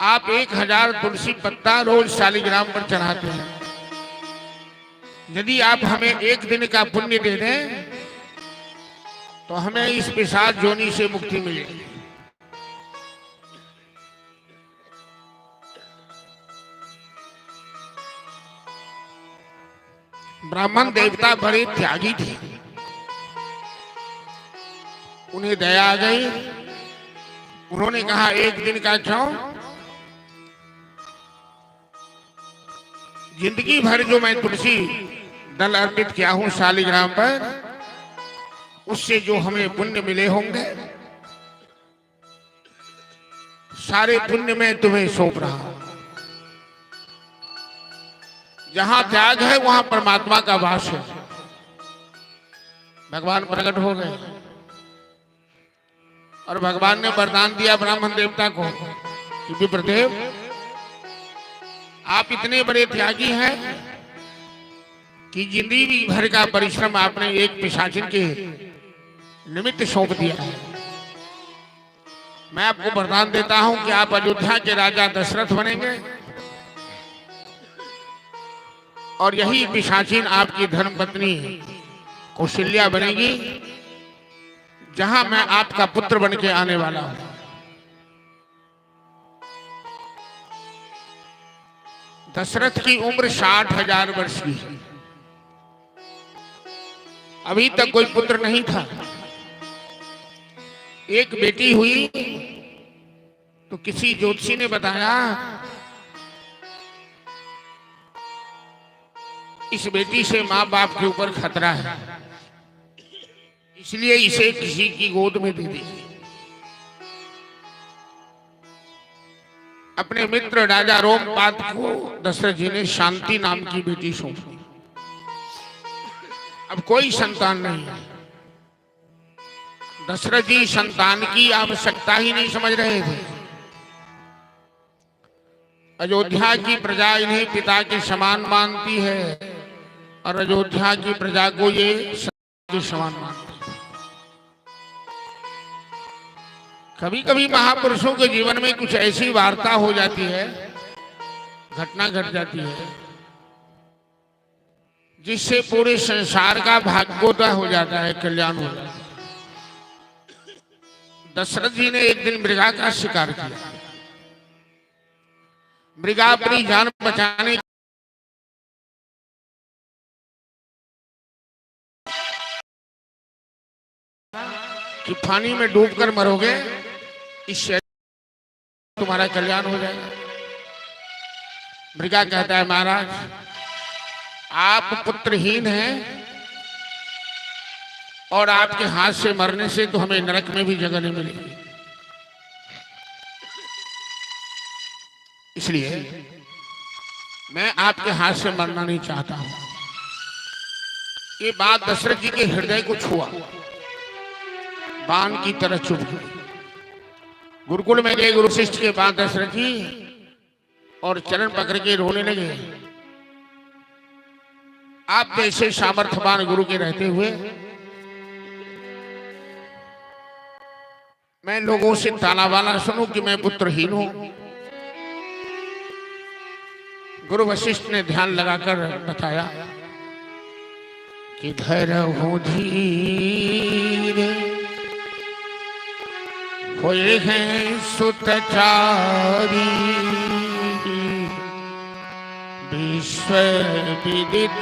आप 1000 तुलसी पत्ता रोज शालिग्राम पर चढ़ाते हैं, यदि आप हमें एक दिन का पुण्य दे दें तो हमें इस पिशाच योनि से मुक्ति मिलेगी। ब्राह्मण देवता बड़े त्यागी थे, उन्हें दया आ गई। उन्होंने कहा, एक दिन का क्यों, जिंदगी भर जो मैं तुलसी दल अर्पित किया हूं शालिग्राम पर, उससे जो हमें पुण्य मिले होंगे, सारे पुण्य में तुम्हें सौंप रहा हूं। जहां त्याग है वहां परमात्मा का वास है। भगवान प्रकट हो गए और भगवान ने वरदान दिया ब्राह्मण देवता को कि विप्रदेव, आप इतने बड़े त्यागी हैं कि जिंदगी भर का परिश्रम आपने एक पिशाचिन के निमित्त सौंप दिया है। मैं आपको वरदान देता हूं कि आप अयोध्या के राजा दशरथ बनेंगे और यही पिशाचिन आपकी धर्मपत्नी कौशल्या बनेगी, जहां मैं आपका पुत्र बन के आने वाला हूं। दशरथ की उम्र 60,000 वर्ष की है। अभी तक कोई पुत्र नहीं था। एक बेटी हुई तो किसी ज्योतिषी ने बताया इस बेटी से मां बाप के ऊपर खतरा है, इसलिए इसे किसी की गोद में दे दीजिए। अपने मित्र राजा रोमपाद को दशरथ जी ने शांति नाम की बेटी सौंपी। अब कोई संतान नहीं है। दशरथ जी संतान की आवश्यकता ही नहीं समझ रहे थे। अयोध्या की प्रजा इन्हें पिता के समान मानती है और अयोध्या की प्रजा को ये के समान मानती है। कभी कभी महापुरुषों के जीवन में कुछ ऐसी वार्ता हो जाती है, घटना घट जाती है, जिससे पूरे संसार का भाग्योदय हो जाता है, कल्याण हो जाता है। दशरथ जी ने एक दिन मृगा का शिकार किया। मृगा अपनी जान बचाने कि पानी में डूबकर मरोगे, इससे तुम्हारा कल्याण हो जाएगा। मृगा कहता है महाराज आप पुत्रहीन हैं और आपके हाथ से मरने से तो हमें नरक में भी जगह नहीं मिलेगी, इसलिए मैं आपके हाथ से मरना नहीं चाहता हूं। ये बात दशरथ जी के हृदय को छुआ, बाण की तरह चुभ गई। गुरुकुल में गए गुरु शिष्य के बाद दशरथ जी और चरण पकड़ के रोने लगे। आप जैसे सामर्थ्यवान गुरु के रहते हुए मैं लोगों से ताना बाना सुनूं कि मैं पुत्रहीन हूं। गुरु वशिष्ठ ने ध्यान लगाकर बताया कि धैर्य धीर होए हैं सुतचारी, विश्व विदित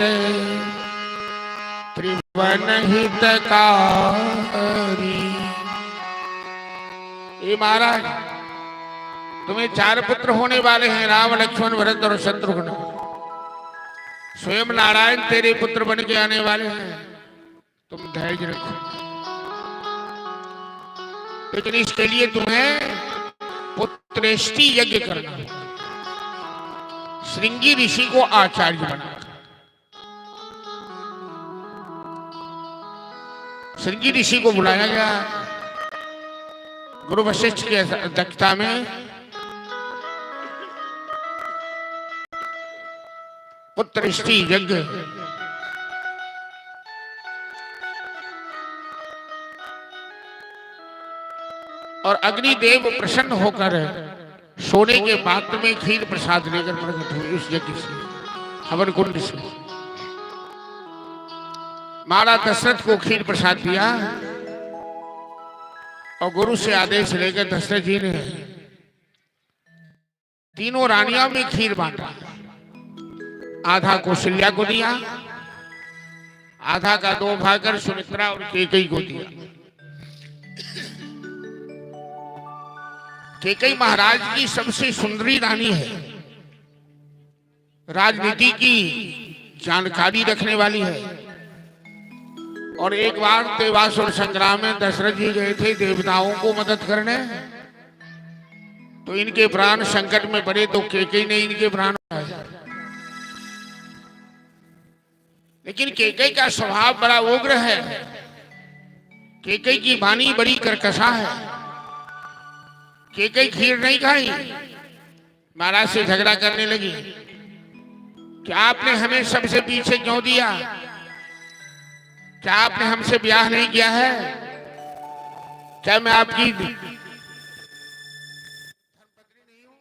त्रिभुवन हितकारी। ये महाराज तुम्हें 4 पुत्र होने वाले हैं, राम लक्ष्मण भरत और शत्रुघ्न। स्वयं नारायण तेरे पुत्र बन के आने वाले हैं, तुम धैर्य रखो। लेकिन इसके लिए तुम्हें पुत्रेष्टि यज्ञ करना है। श्रृंगी ऋषि को आचार्य बना। श्रृंगी ऋषि को बुलाया गया। गुरु वशिष्ठ की अध्यक्षता में पुत्रेष्टि यज्ञ और अग्निदेव प्रसन्न होकर सोने के पात्र में खीर प्रसाद लेकर प्रकट हुए उस यज्ञ से, हवन कुंड से। महाराज दशरथ को खीर प्रसाद दिया और गुरु से आदेश लेकर दशरथ जी ने तीनों रानियों में खीर बांटा। आधा कौशल्या को दिया, आधा का 2 भाग कर सुमित्रा और कैकेयी को दिया। कैकेयी महाराज की सबसे सुंदरी रानी है, राजनीति की जानकारी रखने वाली है। और एक बार देवासुर संग्राम में दशरथ जी गए थे देवताओं को मदद करने, तो इनके प्राण संकट में पड़े तो कैकेयी ने इनके प्राण बचाए। लेकिन कैकेयी का स्वभाव बड़ा उग्र है। कैकेयी की वाणी बड़ी कर्कशा है। कैकेयी खीर नहीं खाई, महाराज से झगड़ा करने लगी कि आपने हमें सबसे पीछे क्यों दिया, क्या आपने हमसे ब्याह नहीं किया है, क्या मैं आपकी धर्मपत्नी नहीं हूं।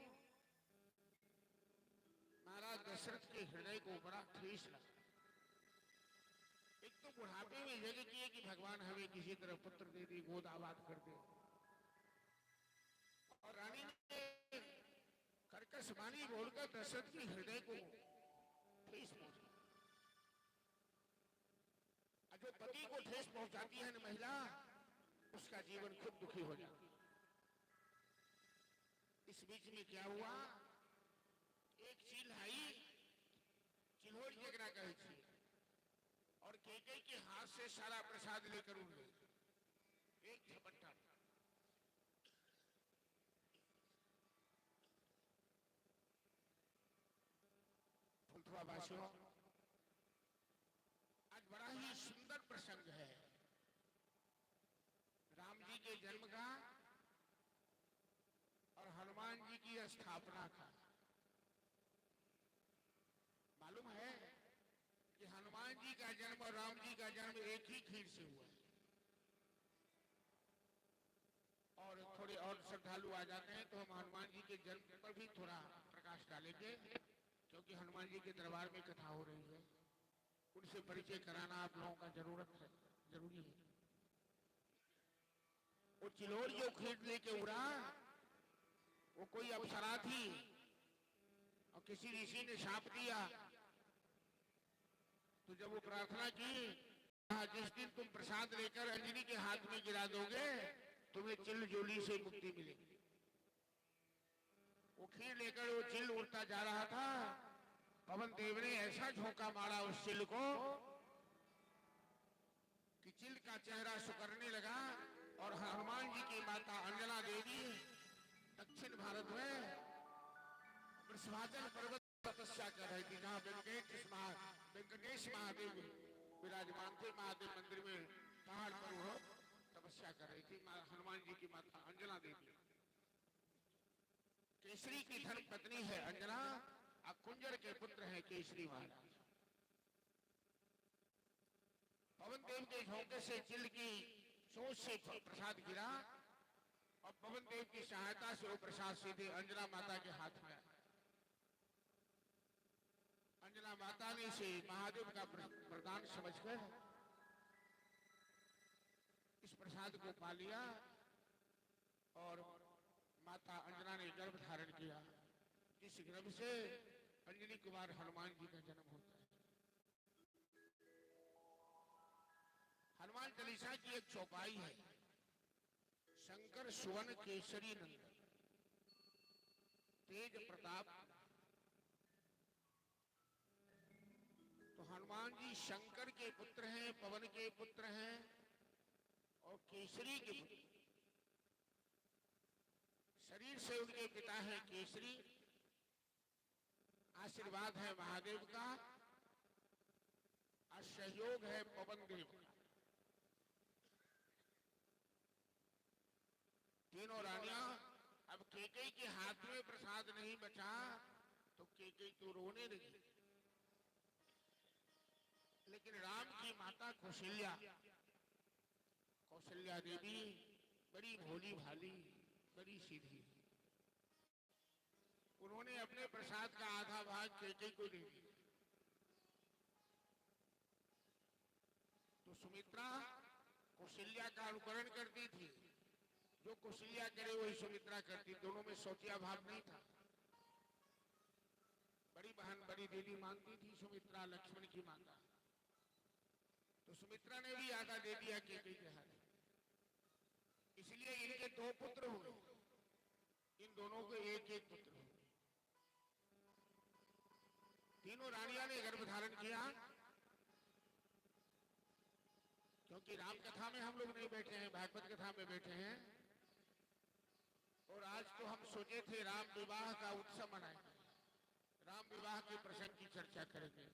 महाराज दशरथ के हृदय को बड़ा ठेस तो बुढ़ापे में यज्ञ किए कि भगवान हमें किसी तरह पुत्र दे दे, गोद आबाद कर दे। और रानी ने कर्कश वाणी बोलकर दशरथ के हृदय को ठेस पहुंची। जो पति को ठेस पहुंचाती है न महिला, उसका जीवन खुद दुखी हो जाता है। इस बीच में क्या हुआ, एक चील आई, चिल्होड़ जगरा कहे थी, और केकई के हाथ से सारा प्रसाद लेकर उड़ गई, एक झपट्टा। फुलथुआ वासियों, आज बड़ा ही सुंदर प्रसंग है राम जी के जन्म का और हनुमान जी की स्थापना का। मालूम है कि हनुमान जी का जन्म और राम जी का जन्म एक ही खीर से हुआ है। और थोड़े और श्रद्धालु आ जाते हैं तो हम हनुमान जी के जन्म पर भी थोड़ा प्रकाश डालेंगे, क्योंकि हनुमान जी के दरबार में कथा हो रही है, उनसे परिचय कराना आप लोगों का जरूरी है। वो चिल्होड़ जो खीर लेके उड़ा, वो कोई अप्सरा थी और किसी ऋषि ने शाप दिया। तो जब वो प्रार्थना की, जिस दिन तुम प्रसाद लेकर अंजनी के हाथ में गिरा दोगे, तुम्हें चिल जोली से मुक्ति मिलेगी। वो खीर लेकर वो चिल उड़ता जा रहा था, पवन देव ने ऐसा झोंका मारा उस चिल को कि चिल का चेहरा सुकरने लगा। और हनुमान जी की माता अंजना देवी दक्षिण भारत में वृषभाचल पर्वत तपस्या कर रही थी, जहाँ वेंकटेश महादेव विराजमान थे। महादेव मंदिर में पहाड़ पर वो तपस्या कर रही थी हनुमान जी की माता अंजना देवी। केसरी की धर्म पत्नी है अंजना, और कुंजर के पुत्र है केसरी महाराज। पवन देव के झोंके से चिल की चोंच से प्रसाद गिरा, और पवन देव की सहायता से वो प्रसाद सीधे अंजना माता के हाथ में आया। अंजना माता ने इसे महादेव का वरदान समझकर इस प्रसाद को पा लिया, और माता अंजना ने गर्भ धारण किया, जिस गर्भ से अंजनी कुमार हनुमान जी का जन्म होता है। हनुमान चालीसा की एक चौपाई है, शंकर सुवन केसरी नंदन तेज प्रताप। तो हनुमान जी शंकर के पुत्र हैं, पवन के पुत्र हैं और केसरी के पुत्र। शरीर से उनके पिता है केसरी, आशीर्वाद है महादेव का, और सहयोग है पवन देव का। तीनों रानियां, अब केकई के हाथ में प्रसाद नहीं बचा तो केकई तो रोने लगी, लेकिन राम की माता कौशल्या देवी बड़ी भोली भाली, बड़ी सीधी, उन्होंने अपने प्रसाद का आधा भाग केकई को दे दिया। तो सुमित्रा कौशल्या का अनुकरण करती थी, जो कौशल्या करे वही सुमित्रा करती, दोनों में शौचिया भाव नहीं था। बड़ी बहन बड़ी दीदी मानती थी सुमित्रा लक्ष्मण की माता, तो सुमित्रा ने भी आधा दे दिया केकई के हाथ। इसलिए इनके दो पुत्र हुए, इन दोनों को एक एक पुत्र हुए। तीनों रानियां ने गर्भ धारण किया, क्योंकि राम कथा में हम लोग नहीं बैठे हैं, भागवत कथा में बैठे हैं। और आज तो हम सोचे थे राम विवाह का उत्सव मनाएंगे, राम विवाह के प्रसंग की चर्चा करेंगे,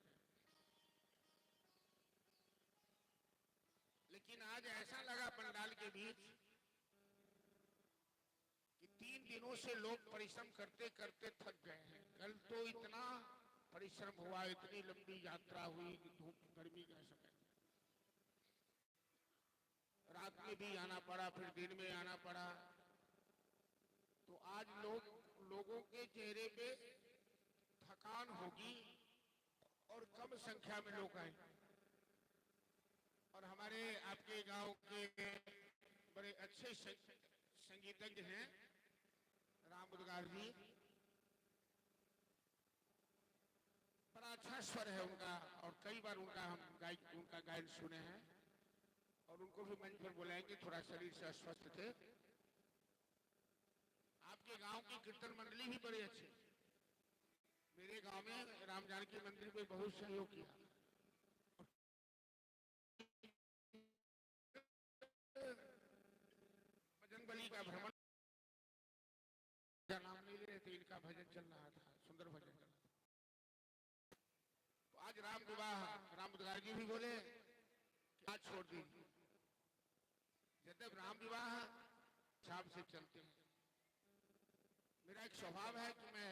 लेकिन आज ऐसा लगा पंडाल के बीच कि 3 दिनों से लोग परिश्रम करते करते थक गए हैं। कल तो इतना परिश्रम हुआ, इतनी लंबी यात्रा हुई, धूप गर्मी का समय, रात में भी आना पड़ा, फिर दिन में आना पड़ा। तो आज लोगों के चेहरे पे थकान होगी और कम संख्या में लोग आए। हमारे आपके गांव के बड़े अच्छे संगीतज्ञ हैं राम उद्गार जी। बड़ा अच्छा स्वर है उनका और कई बार उनका गायन सुने हैं और उनको भी मंच पर बुलाएंगे, थोड़ा शरीर से अस्वस्थ थे। आपके गांव की कीर्तन मंडली भी बड़े अच्छे। मेरे गांव में राम जानकी मंदिर में बहुत सहयोग किया। भजन बलि का भ्रमण का नाम नहीं ले रहे थे, इनका भजन चल रहा था, सुंदर भजन चल रहा था। तो आज राम विवाह राम उद्गार जी भी बोले कि आज छोड़ दीजिए, जब राम विवाह हिसाब से चलते हैं। मेरा एक स्वभाव है कि मैं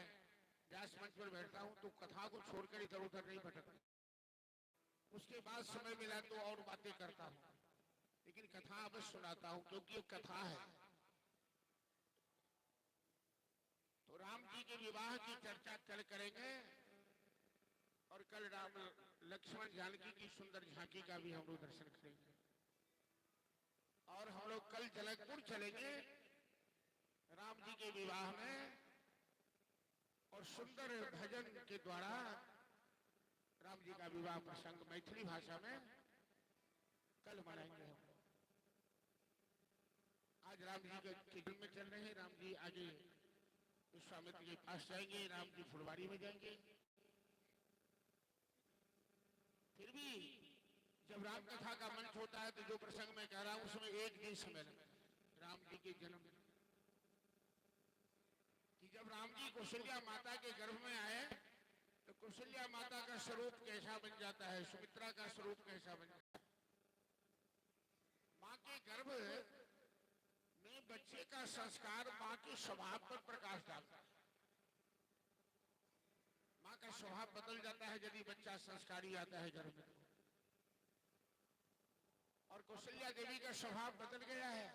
व्यास मंच पर बैठता हूं तो कथा को छोड़कर इधर उधर नहीं भटकता। उसके बाद समय मिला तो और बातें करता हूं, लेकिन कथा अवश्य सुनाता हूं क्योंकि ये कथा है। तो राम जी के विवाह की चर्चा कल करेंगे और कल राम लक्ष्मण जानकी की सुंदर झांकी का भी हम लोग दर्शन करेंगे। और हम लोग कल जनकपुर चलेंगे राम जी के विवाह में और सुंदर भजन के द्वारा राम जी का विवाह प्रसंग मैथिली भाषा में कल मनाएंगे हम लोग। आज राम जी के दिन में चल रहे हैं। राम जी आगे विश्वामित्र के पास जाएंगे, राम जी फुलवारी में जाएंगे। फिर भी जब राम कथा का मंच होता है तो जो प्रसंग मैं कह रहा हूं उसमें एक दिन समय लगता है। राम जी के जन्म कि जब राम जी कौशल्या माता के गर्भ में आए तो कौशल्या माता का स्वरूप कैसा बन जाता है, सुमित्रा का स्वरूप कैसा बन जाता है। माँ के गर्भ में बच्चे का संस्कार माँ के स्वभाव पर प्रकाश डालता है। माँ का स्वभाव बदल जाता है यदि बच्चा संस्कारी आता है गर्भ में। और कौशल्या देवी का स्वभाव बदल गया है,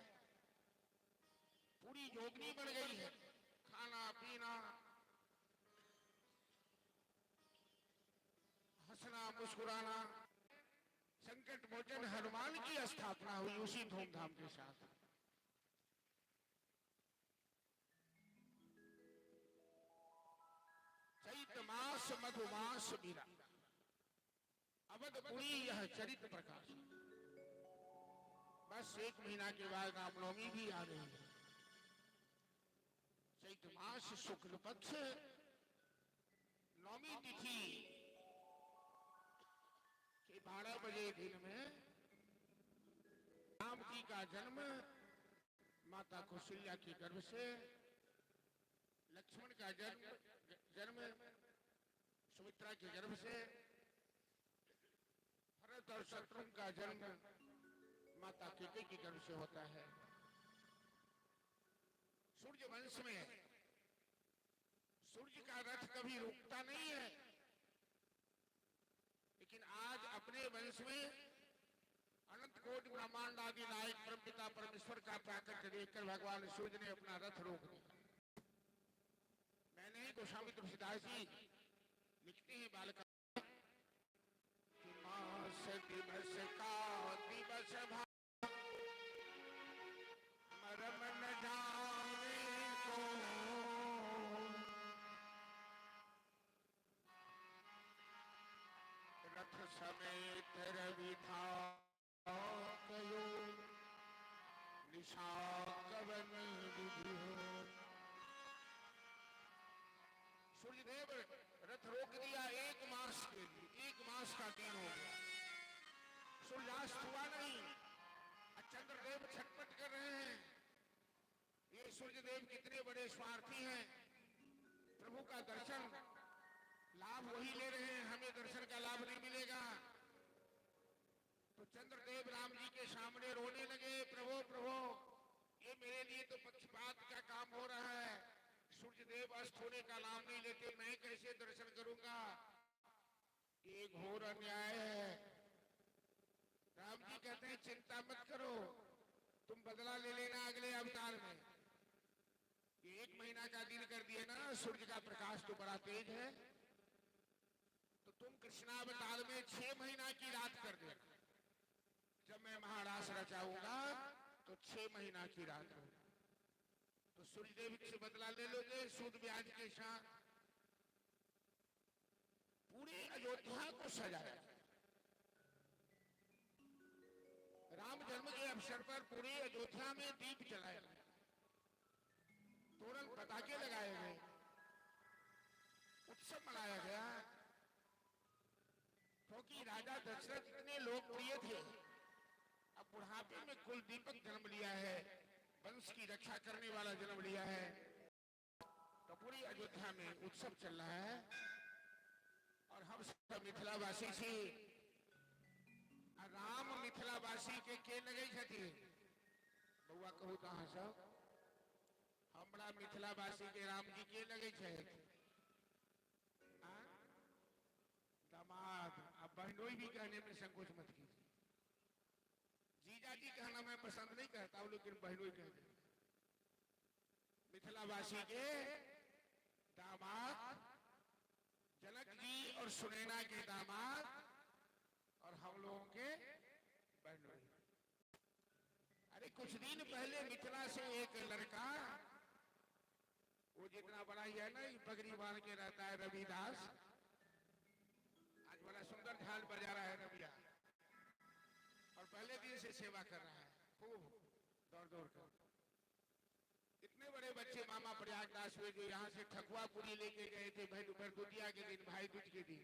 पूरी योगिनी बन गई है। खाना पीना, हंसना मुस्कुराना, संकट मोचन हनुमान की स्थापना हुई उसी धूमधाम के साथ। चैत मास मधुमास बीरा, अवधपुरी यह चरित प्रकाश। बस एक महीना के बाद रामनवमी भी आ रही है। चैत मास शुक्ल पक्ष नवमी तिथि के 12 बजे दिन में राम जी का जन्म माता कौशल्या के गर्भ से, लक्ष्मण का जन्म सुमित्रा के गर्भ से, भरत और शत्रुघ्न का जन्म माता कैकेयी के गर्भ से होता है। सूर्य वंश में सूर्य का रथ कभी रुकता नहीं है, लेकिन आज अपने वंश में अनंत कोटि ब्रह्मांड आदि नायक परमपिता परमेश्वर का प्राकट्य देखकर भगवान सूर्य ने अपना रथ रोक दिया। मैंने गोस्वामी तुलसीदास जी लिखते हैं बालका कि मास दिवस का दिवस मरम न जाने को, रथ समेत रवि था कयो, निशा कवन विधि हो। सूर्यदेव रथ रोक दिया 1 मास के लिए, 1 मास का दिन हो गया, सूर्यास्त हुआ नहीं। चंद्रदेव छटपट कर रहे हैं, ये सूर्यदेव कितने बड़े स्वार्थी हैं। प्रभु का दर्शन लाभ वही ले रहे हैं, हमें दर्शन का लाभ नहीं मिलेगा। तो चंद्रदेव राम जी के सामने रोने लगे, प्रभु प्रभु ये मेरे लिए तो पक्षपात का काम हो रहा है। सूर्यदेव अस्त होने का नाम नहीं लेते, मैं कैसे दर्शन करूंगा, ये घोर अन्याय है। राम जी कहते हैं चिंता मत करो, तुम बदला ले लेना अगले अवतार में। ये 1 महीना का दिन कर दिए ना, सूर्य का प्रकाश तो बड़ा तेज है, तो तुम कृष्णावतार में 6 महीना की रात कर देना। जब मैं रचाऊंगा तो 6 महीना की रात हो। तो सूर्यदेव से बदला ले लोगे सूद ब्याज के साथ। पूरे अयोध्या को सजाया। राम जन्म के अवसर पर पूरे अयोध्या में दीप जलाए गए, तोरण पताके लगाए गए, उत्सव मनाया गया। क्योंकि राजा दशरथ इतने लोकप्रिय थे, अब बुढ़ापे में कुल दीपक जन्म लिया है, वंश की रक्षा करने वाला जन्म लिया है। तो पूरी अयोध्या में उत्सव चल रहा है और हम सब मिथिलावासी छी। राम मिथिलावासी के लगे छथि बउआ कहू कहाँ सब हमरा मिथिलावासी के राम जी के लगे छे। दामाद। अब बहनोई भी कहने में संकोच मत कीजिए। जीजा जी कहना मैं पसंद नहीं करता हूं, लेकिन बहनोई कहते मिथिलावासी के दामाद, जनक जी और सुनैना के दामाद और हम लोगों के बहनोई। अरे कुछ दिन पहले मिथिला से एक लड़का, वो जितना बड़ा ही है ना, पगड़ी बांध के रहता है, रविदास, आज बड़ा सुंदर ढाल बजा रहा है रविया, और पहले दिन से सेवा कर रहा है खूब दौड़ दौड़ कर। इतने बड़े बच्चे मामा प्रयागराज हुए जो यहाँ से ठकुआ पूरी लेके गए थे भरदुतिया के दिन, भाई दूज के दिन,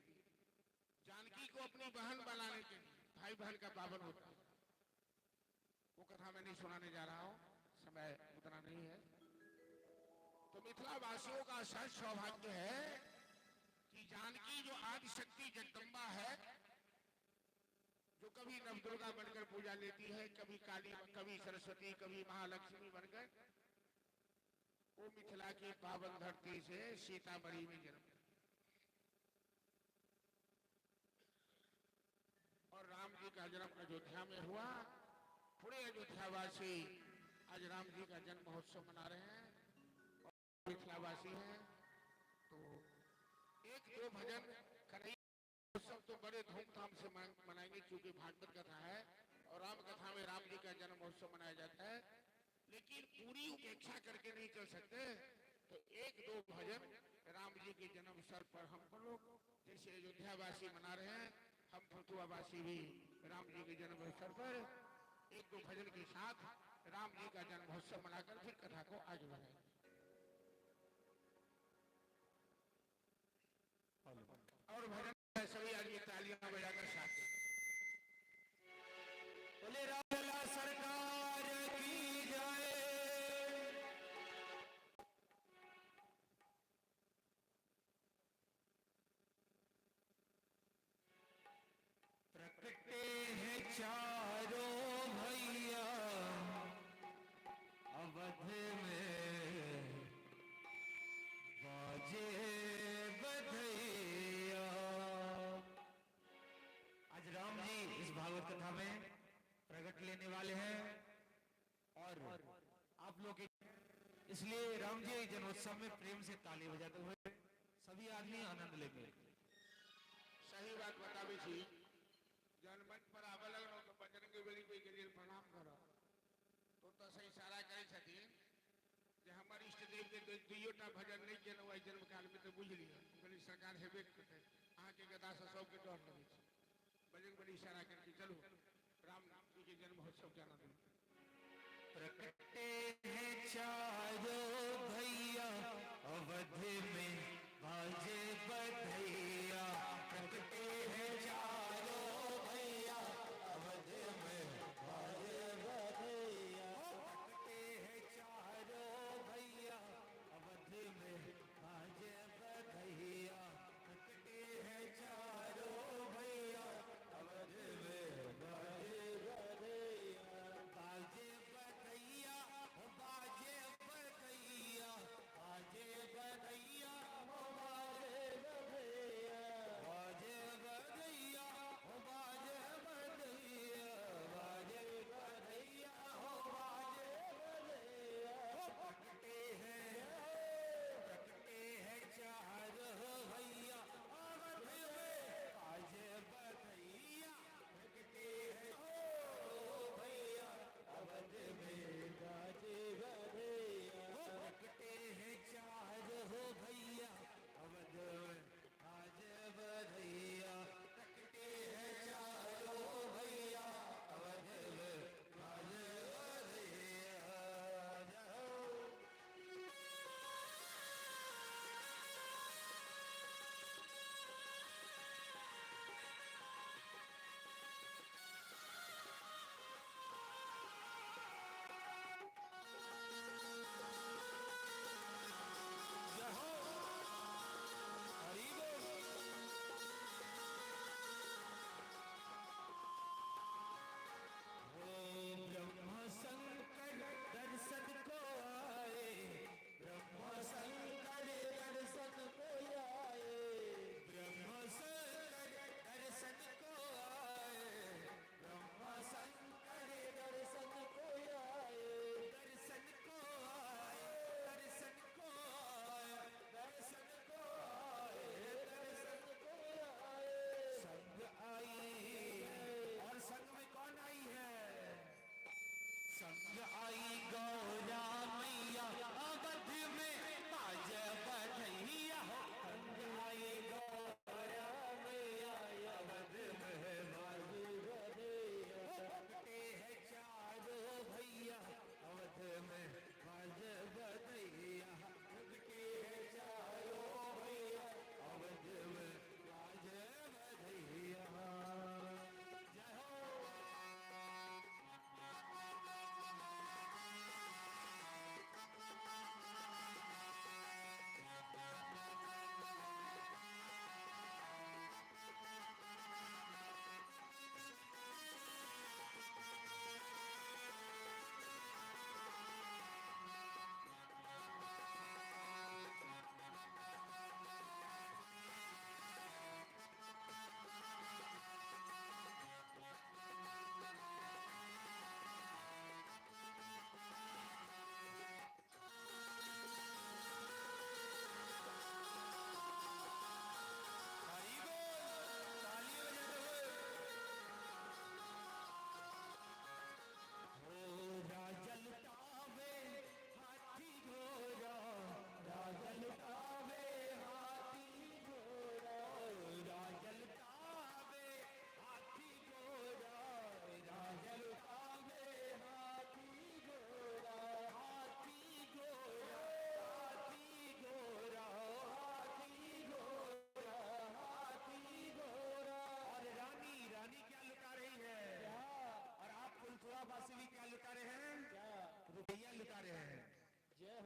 जानकी को अपनी बहन बनाने के लिए। भाई बहन का पावन होता है। वो कथा मैं नहीं सुनाने जा रहा हूँ, समय उतना नहीं है। तो मिथिला वासियों का सच सौभाग्य है कि जानकी जो आदि शक्ति जगदम्बा है, जो कभी नवदुर्गा बनकर पूजा लेती है, कभी काली, कभी सरस्वती, कभी महालक्ष्मी बनकर, वो मिथिला की पावन धरती से सीतामढ़ी में जन्म। और राम जी का जन्म अयोध्या में हुआ। पूरे अयोध्यावासी आज राम जी का जन्म महोत्सव मना रहे हैं और मिथिलावासी हैं। तो एक दो भजन कन्हैया महोत्सव तो बड़े धूमधाम से मनाएंगे, क्योंकि भागवत कथा है और राम कथा में राम जी का जन्म महोत्सव मनाया जाता है। लेकिन पूरी उपेक्षा करके नहीं चल सकते, तो एक दो भजन राम जी के जन्म अवसर पर हम लोग जैसे अयोध्यावासी मना रहे हैं, हम फतुआवासी भी राम जी के जन्म अवसर पर एक दो भजन के साथ राम जी का जन्म महोत्सव मनाकर फिर कथा को आगे बढ़ाएंगे। और भजन सभी आदमी तालियां बजाकर साथ बोले रामलला सरकार की जय। प्रकटे हैं चारों भैया अवध में, बाजे बधैया। आज राम जी इस भागवत कथा में प्रकट लेने वाले हैं और आप लोग इसलिए राम जी जन्मोत्सव में प्रेम से ताली बजाते हुए सभी आदमी आनंद लेंगे। सही बात बतावे छी। जनमंच पर आवे लगलो तो बजन के बेली कोई के लिए प्रणाम करो तो सही इशारा करे छथिन जे हमर इष्ट देव के दुइयोटा भजन नहीं केनो आई जन्म काल में तो बुझ लियो कहली सरकार हेबे करते अहाँ के गदा से सब के डर लगे छै। बजन बड़ी इशारा करके चलो राम जी के जन्म महोत्सव के आनंद। प्रकटे हैं चारों भैया अवध में, बाजे बधैया। प्रकटे हैं चारों भैया अवध में, बाजे बधैया। प्रकटे हैं चारों भैया अवध में, बाजे बधैया। प्रकटे हैं चारों भैया अवध में, बाजे बधैया। बाजे बधैया, बाजे बधैया, बाजे बधैया, बाजे बधैया, बाजे बधैया,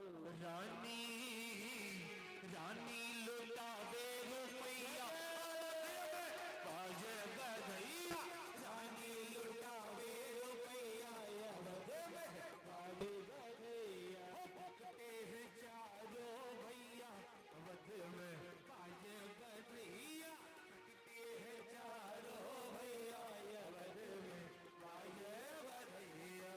रानी रानी लुटावे रुपया बाजे बधैया रानी लुटावे रुपया बाजे बधैया पकते हैं चारों भैया वध में बाजे बधैया पकते हैं चारों भैया वध में बाजे बधैया।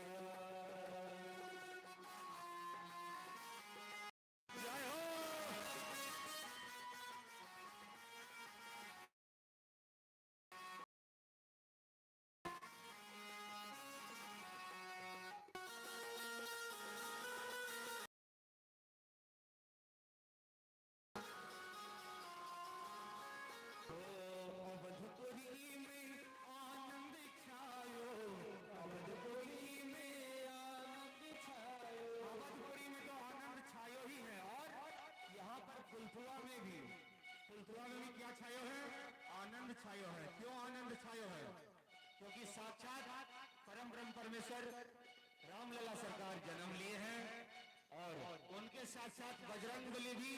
अवधपुरी में आनंद छायो अवधपुरी में आनंद छायो अवधपुरी में तो आनंद छायो ही है। और यहाँ पर फुलथुआ में भी क्या छायो है? आनंद छायो है। क्यों आनंद छायो है? क्योंकि साक्षात परम ब्रह्म परमेश्वर रामलला सरकार जन्म लिए हैं और उनके साथ साथ बजरंग बली भी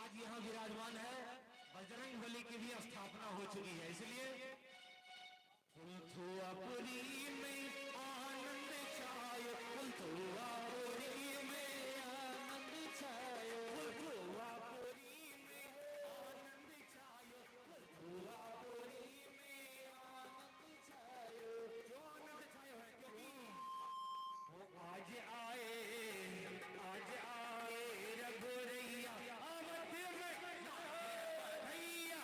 आज यहाँ विराजमान है। बजरंग बली की भी स्थापना हो चुकी है। इसलिए फुलथुआपुरी में आनंद छायो फुलथुआपुरी में आनंद छायो फुलथुआपुरी में आनंद छायो फुलथुआपुरी में आनंद छायो। क्यों आनंद छायो है? क्योंकि वो आज आए रघुरैया अवध में भैया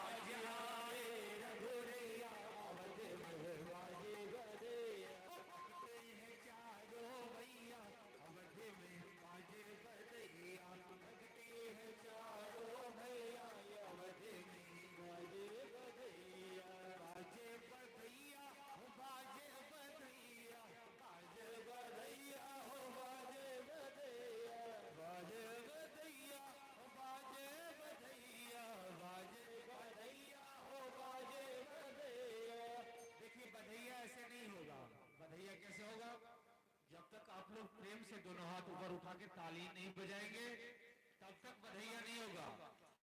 आज आए रघुरैया अवध में बाजे बधैया पकते हैं चारों भैया अवध में बाजे बधैया पकते हैं चारों भैया अवध में बाजे बधैया बाजे बधैया बाजे बधैया बाजे बधैया हो बाजे बधैया बाजे बधैया बाजे बधैया बाजे बधैया हो बाजे बधैया। देखिए बधैया ऐसे नहीं होगा। बधैया कैसे होगा? जब तक आप लोग प्रेम से दोनों हाथ ऊपर उठा के ताली नहीं बजाएंगे तब तक बधैया नहीं होगा।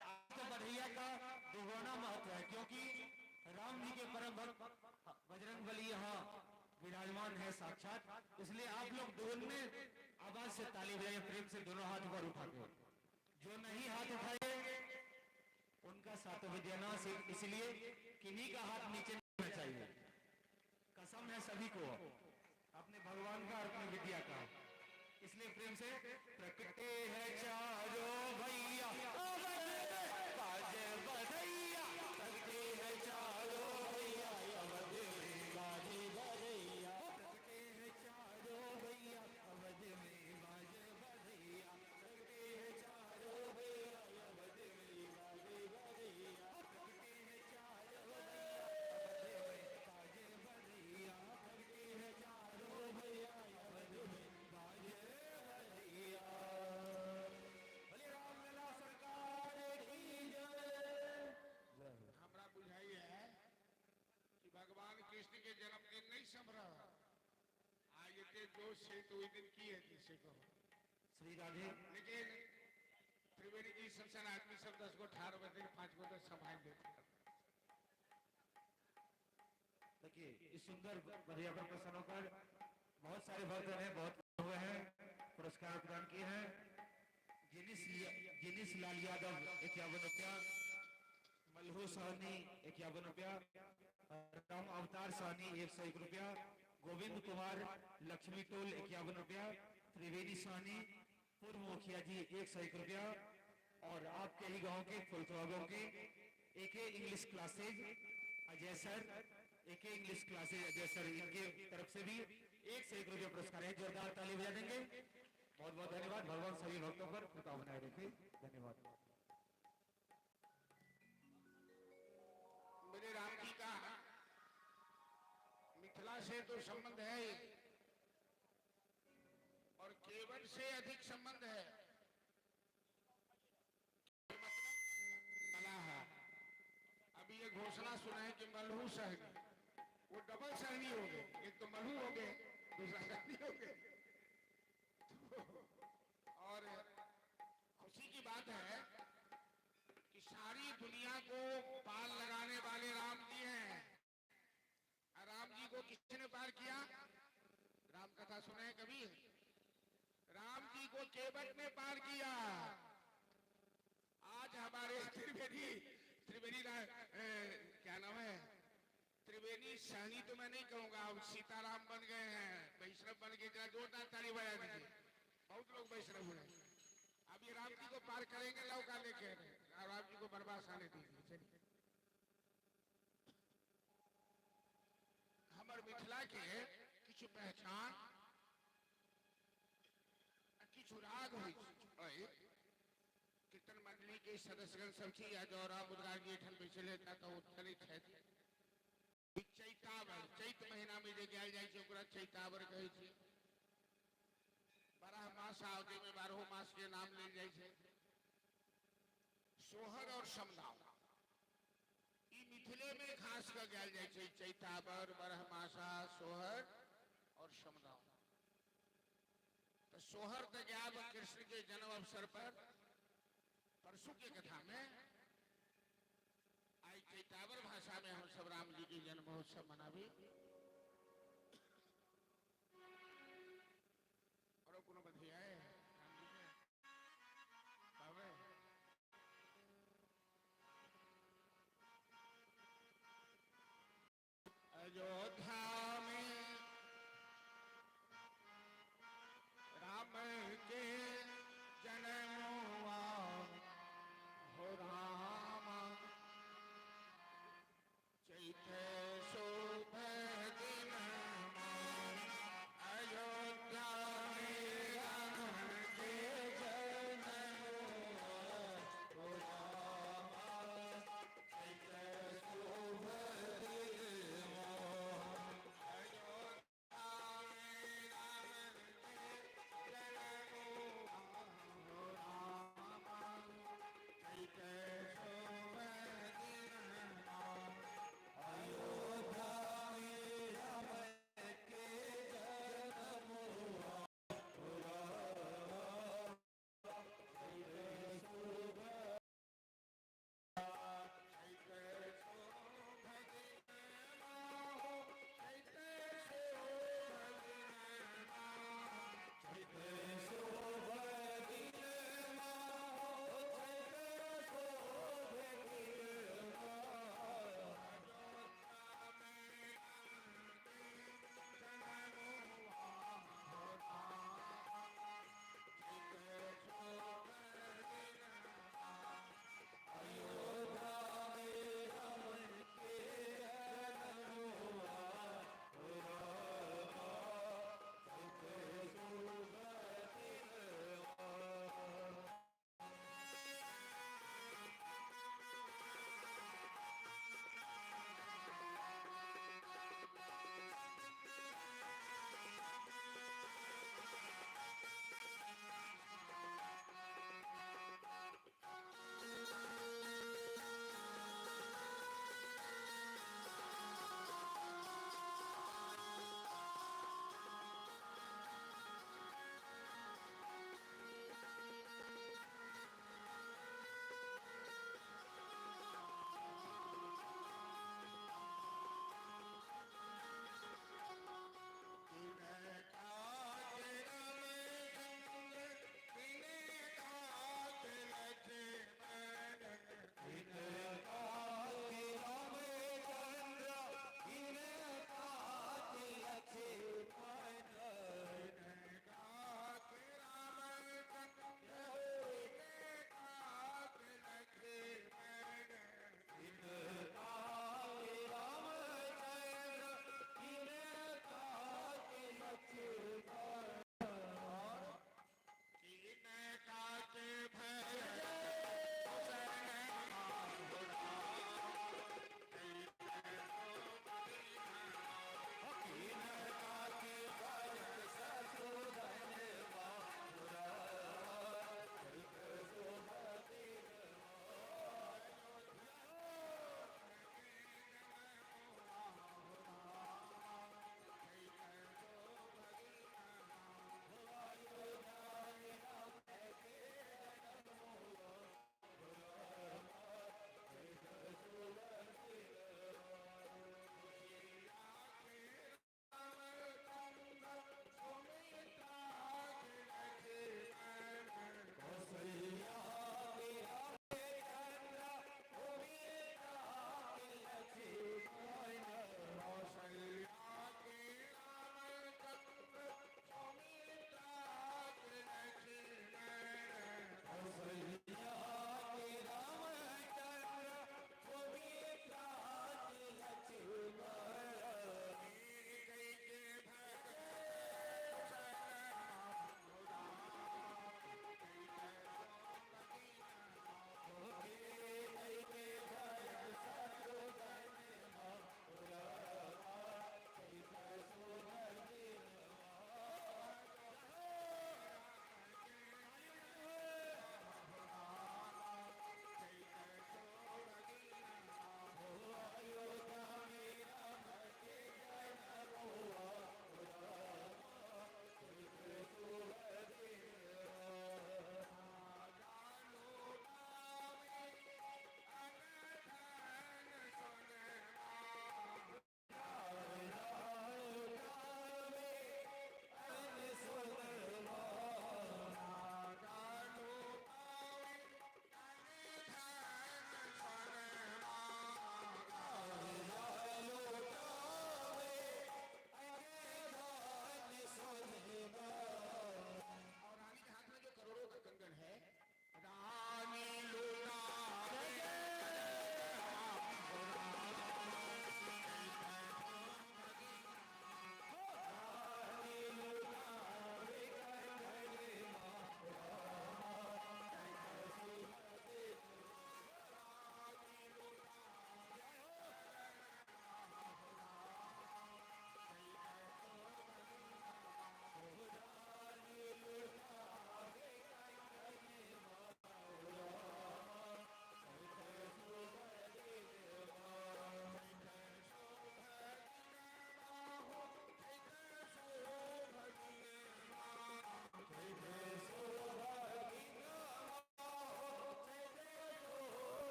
आज तो बधैया का दुगुना महत्व है क्योंकि राम जी के परम भक्त बजरंग बली यहाँ विराजमान है साक्षात। इसलिए आप लोग दोनों आवाज से ताली बजाइए प्रेम से दोनों हाथ ऊपर उठा के। जो नहीं हाथ उठाए उनका सातों विद्यानाश इसलिए किन्हीं का हाथ नीचे नहीं होना चाहिए। कसम है सभी को अपने भगवान का और अपनी विद्या का। इसलिए प्रेम से प्रकटे है चारों भैया बाजे बधैया प्रकटे है चारों भैया अवध में बाजे बधैया प्रकटे है चारों भैया अवध में बाजे बधैया प्रकटे है चारों भैया अवध में बाजे बधैया प्रकटे है चारों भैया अवध में बाजे बधैया प्रकटे है चारों भैया अवध में बाजे बधैया। भले रामलला सरकार की जय। हमरा बुझाई है कि भगवान कृष्ण के जन्मदिन नहीं समरा आज इतने जोश से तो दिन की है किसी को श्री राधे। लेकिन त्रिवेणी जी संसार आदमी सब 10 गो ठार बजे 5 गो तक संभाल देते। देखिए इस सुंदर बधैया पर प्रसन्न होकर बहुत सारे भक्त हैं बहुत हुए हैं पुरस्कार प्रदान किए हैं। जिनिस लाल यादव 51 रुपया मल्हू साहनी 51 रुपया राम अवतार साहनी 101 रुपया गोविंद कुमार लक्ष्मी टोल 51 रुपया त्रिवेणी साहनी पूर्व मुखिया जी 101 रुपया और आपके ही गांव के फुलथुआ गांव के एके इंग्लिश क्लासेज अजय सर एके इंग्लिश क्लासेज अजय सर इनके तरफ से भी 101 रुपया पुरस्कार है। जोरदार ताली बजा देंगे। बहुत बहुत धन्यवाद। भगवान सभी भक्तों पर कृपा बनाए रखे। धन्यवाद। मेरे राम जी का मिथिला से तो संबंध है ही और केवल से अधिक संबंध है। मतलब मलाह। अभी ये घोषणा सुना है कि मलहू सहनी वो डबल सहनी हो गए। एक तो मलहू हो गए दूसरा सहनी हो गए। और पार किया? राम कथा सुने हैं कभी? राम जी को केवट ने पार किया। आज हमारे त्रिवेणी क्या नाम है, त्रिवेणी सहनी तो मैं नहीं कहूंगा, अब सीताराम बन गए हैं, वैष्णव बन गए। जरा जोरदार ताली बजा दीजिए, बहुत लोग वैष्णव हुए। अब ये राम जी को पार करेंगे लौका लेके, और राम जी को बर्बाद आने दीजिए। चलिए, हमारे मिथिला के किछु पहचान किछु राग हुई। कीर्तन मंडली के सदस्यगण सब छी या जौरा मुद्रा जी ठन बैठले ता तो चली छै। चैतावर, चैत महीना में जे गायल जाय छै ओकरा चैतावर कहै छै। 12 मास आवते में 12 मास के नाम लेल जाय छै। सोहर और समदाओ ई मिथिले में खास कर गायल जाय छै। चैतावर, 12 मासा, सोहर और समदाओ। तो सोहर तो गायब कृष्ण के जन्म अवसर पर परसों की कथा में, आई चैतावर भाषा में हम सब राम जी के जन्म महोत्सव मनावी। और कोनो बधिया है राम जी के बाबे अयोध्या में राम के जन्म हुआ हो राम। चैत शुभ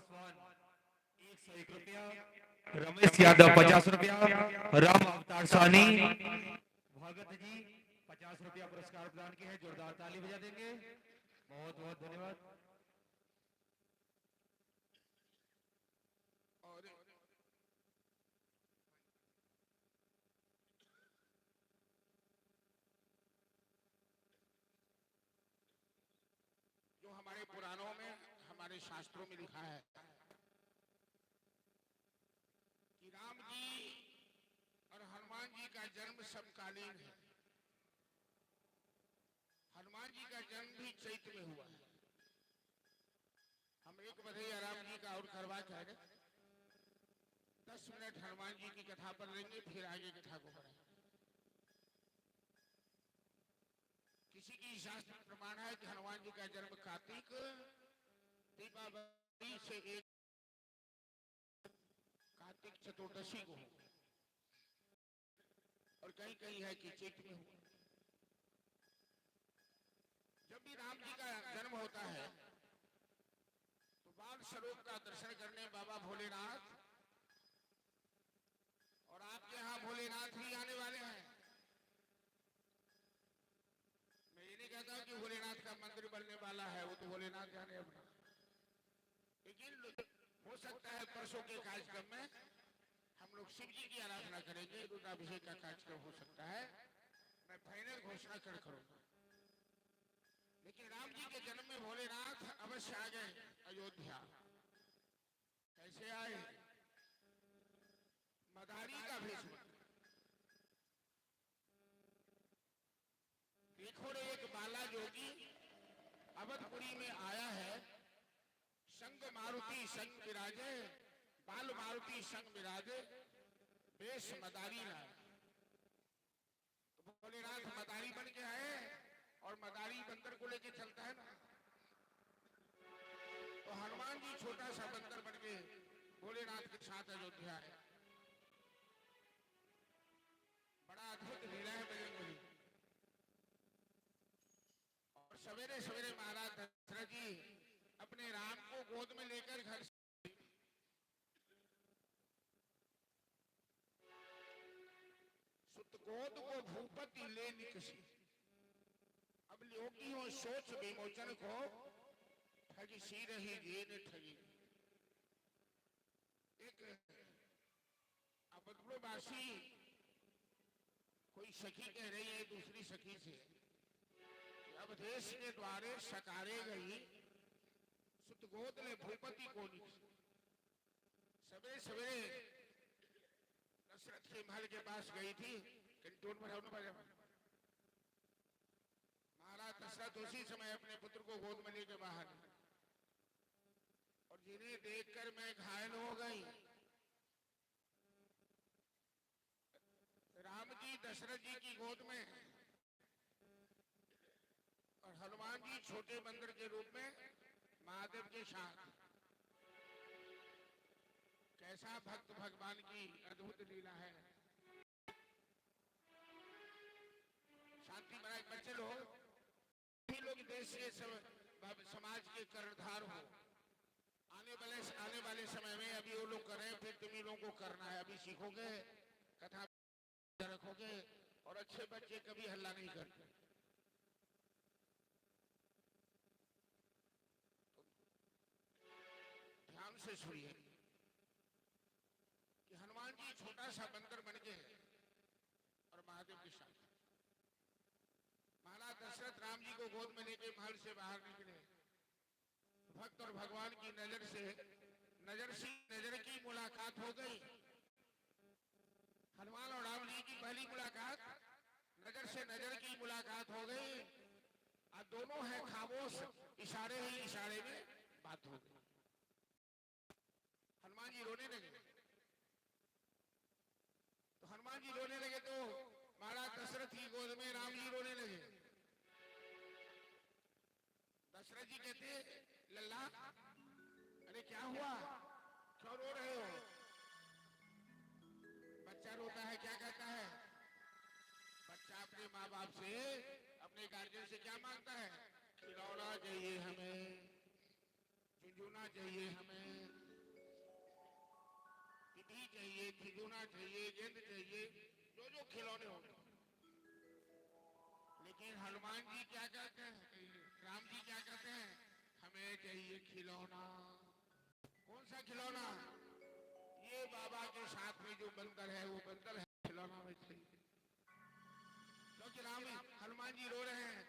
पासवान 101 रुपया, रमेश यादव 50 रुपया, राम अवतार सानी भगत जी 50 रुपया पुरस्कार प्रदान किए हैं। जोरदार ताली बजा देंगे। बहुत बहुत धन्यवाद। और जो हमारे पुराणों में, हमारे शास्त्रों में लिखा है कि राम जी और हनुमान जी का जन्म समकालीन है। हनुमान जी का जन्म भी चैत्र में हुआ है। हम एक बधैया राम जी का और करवा चाहे 10 मिनट हनुमान जी की कथा पर लेंगे, फिर आगे कथा को बढ़ाएंगे। किसी की शास्त्र प्रमाण है कि हनुमान जी का जन्म कार्तिक दीपावली से एक कार्तिक चतुर्दशी को हुआ, और कहीं कहीं है कि चैत्र में हुआ। जब भी राम जी का जन्म होता है तो बाल स्वरूप का दर्शन करने बाबा भोलेनाथ, और आपके यहाँ भोलेनाथ भी आने वाले हैं। मैं ये नहीं कहता कि भोलेनाथ का मंदिर बनने वाला है, वो तो भोलेनाथ जाने अपना, लेकिन हो सकता है परसों के कार्यक्रम में हम लोग शिव जी की आराधना करेंगे, रुद्राभिषेक का कार्यक्रम हो सकता है। मैं फाइनल घोषणा कर करूंगा। लेकिन राम जी के जन्म में भोलेनाथ अवश्य आ गए अयोध्या। कैसे आए? मदारी का भेष बन। देखो रे एक बाला जोगी अवधपुरी में आया है, संग मारुति संग विराजे, बाल मारुति संग विराजे, वेश मदारी लाए। तो भोलेनाथ मदारी बन के आए, और मदारी बंदर को लेके चलता है ना, तो हनुमान जी छोटा सा बंदर बन के भोलेनाथ के साथ अयोध्या आए। बड़ा अद्भुत लीला है बजरंगबली। और सवेरे सवेरे महाराज दशरथ जी अपने राम को गोद में लेकर घर से सुत गोद को भूपति ले निकसी। अब योगियों सोच विमोचन को ठगी सी रही जेन ठगी। एक अवधपुरवासी कोई सखी कह रही है दूसरी सखी से, अब देश के द्वारे सकारे गई सुत गोद ले भूपति को निकसी। सवेरे सवेरे दशरथ के महल के पास गई थी, कंटोन पर महाराज दशरथ उसी समय अपने पुत्र को गोद में लेकर बाहर, और जिन्हें देखकर मैं घायल हो गई। राम जी दशरथ जी की गोद में, और हनुमान जी छोटे बंदर के रूप में महादेव के साथ। कैसा भक्त भगवान की अद्भुत लीला है। शांति बनाए बच्चे लोग, लोग देश के समाज के कर्णधार हो। आने वाले समय में अभी वो लोग कर रहे हैं, फिर तुम्ही लोगों को करना है। अभी सीखोगे, कथा रखोगे, और अच्छे बच्चे कभी हल्ला नहीं करते। ध्यान से सुनिए कि हनुमान जी छोटा सा बंदर बन के और महादेव के साथ महाराज दशरथ राम जी को गोद में लेके महल से बाहर निकले। भक्त और भगवान की नजर से नजर की मुलाकात हो गई। हनुमान और राम जी की पहली मुलाकात, नजर से नजर की मुलाकात हो गई। और दोनों हैं खामोश, इशारे ही इशारे में बात हो गई। हनुमान जी रोने लगे। तो हनुमान जी रोने लगे तो महाराज दशरथ की गोद में राम जी रोने लगे। दशरथ जी कहते, लल्ला अरे क्या हुआ, क्यों रो रहे हो? बच्चा रोता है, क्या कहता है? बच्चा अपने माँ बाप से, अपने गार्जियन से क्या मांगता है? खिलौना चाहिए हमें, झुनझुना चाहिए हमें, खिलौना चाहिए, गेंद चाहिए, जो जो खिलौने होते। लेकिन हनुमान जी क्या कहते हैं, राम जी क्या कहते हैं, हमें चाहिए खिलौना। कौन सा खिलौना? ये बाबा के साथ में जो बंदर है वो बंदर है खिलौना में चाहिए। क्योंकि राम हनुमान जी रो रहे हैं,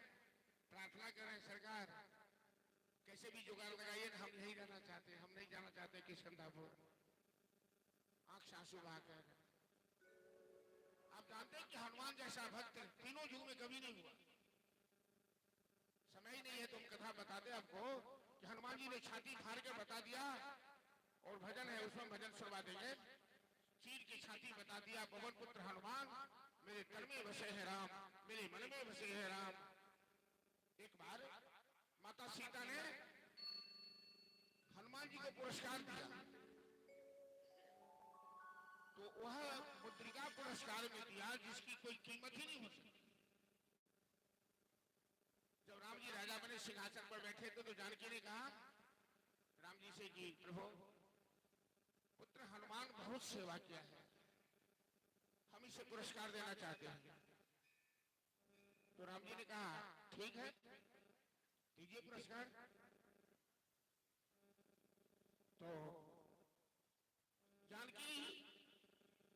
प्रार्थना कर रहे हैं, सरकार कैसे भी जुगाड़ लगाइए, हम नहीं रहना चाहते, हम नहीं जाना चाहते किशनदापुर। आंख से आंसू बहाकर। आप जानते हैं कि हनुमान जैसा भक्त तीनों युग में कभी नहीं हुआ। समय ही नहीं है तो हम कथा बताते आपको कि हनुमान जी ने छाती फाड़ के बता दिया, और भजन है उसमें भजन सुनवा देंगे। चीर की छाती बता दिया, पवन पुत्र हनुमान मेरे तन में बसे है राम, मेरे मन में बसे है राम। एक बार माता सीता ने हनुमान जी को पुरस्कार दिया, तो वह मुद्रिका पुरस्कार में दिया जिसकी कोई कीमत ही नहीं हो सकती। जब राम जी राजा बने सिंहासन पर बैठे थे तो जानकी ने कहा राम जी से कि प्रभु पुत्र हनुमान बहुत सेवा किया है, हम इसे पुरस्कार देना चाहते हैं। तो राम जी ने कहा ठीक है, दीजिए पुरस्कार। तो जानकी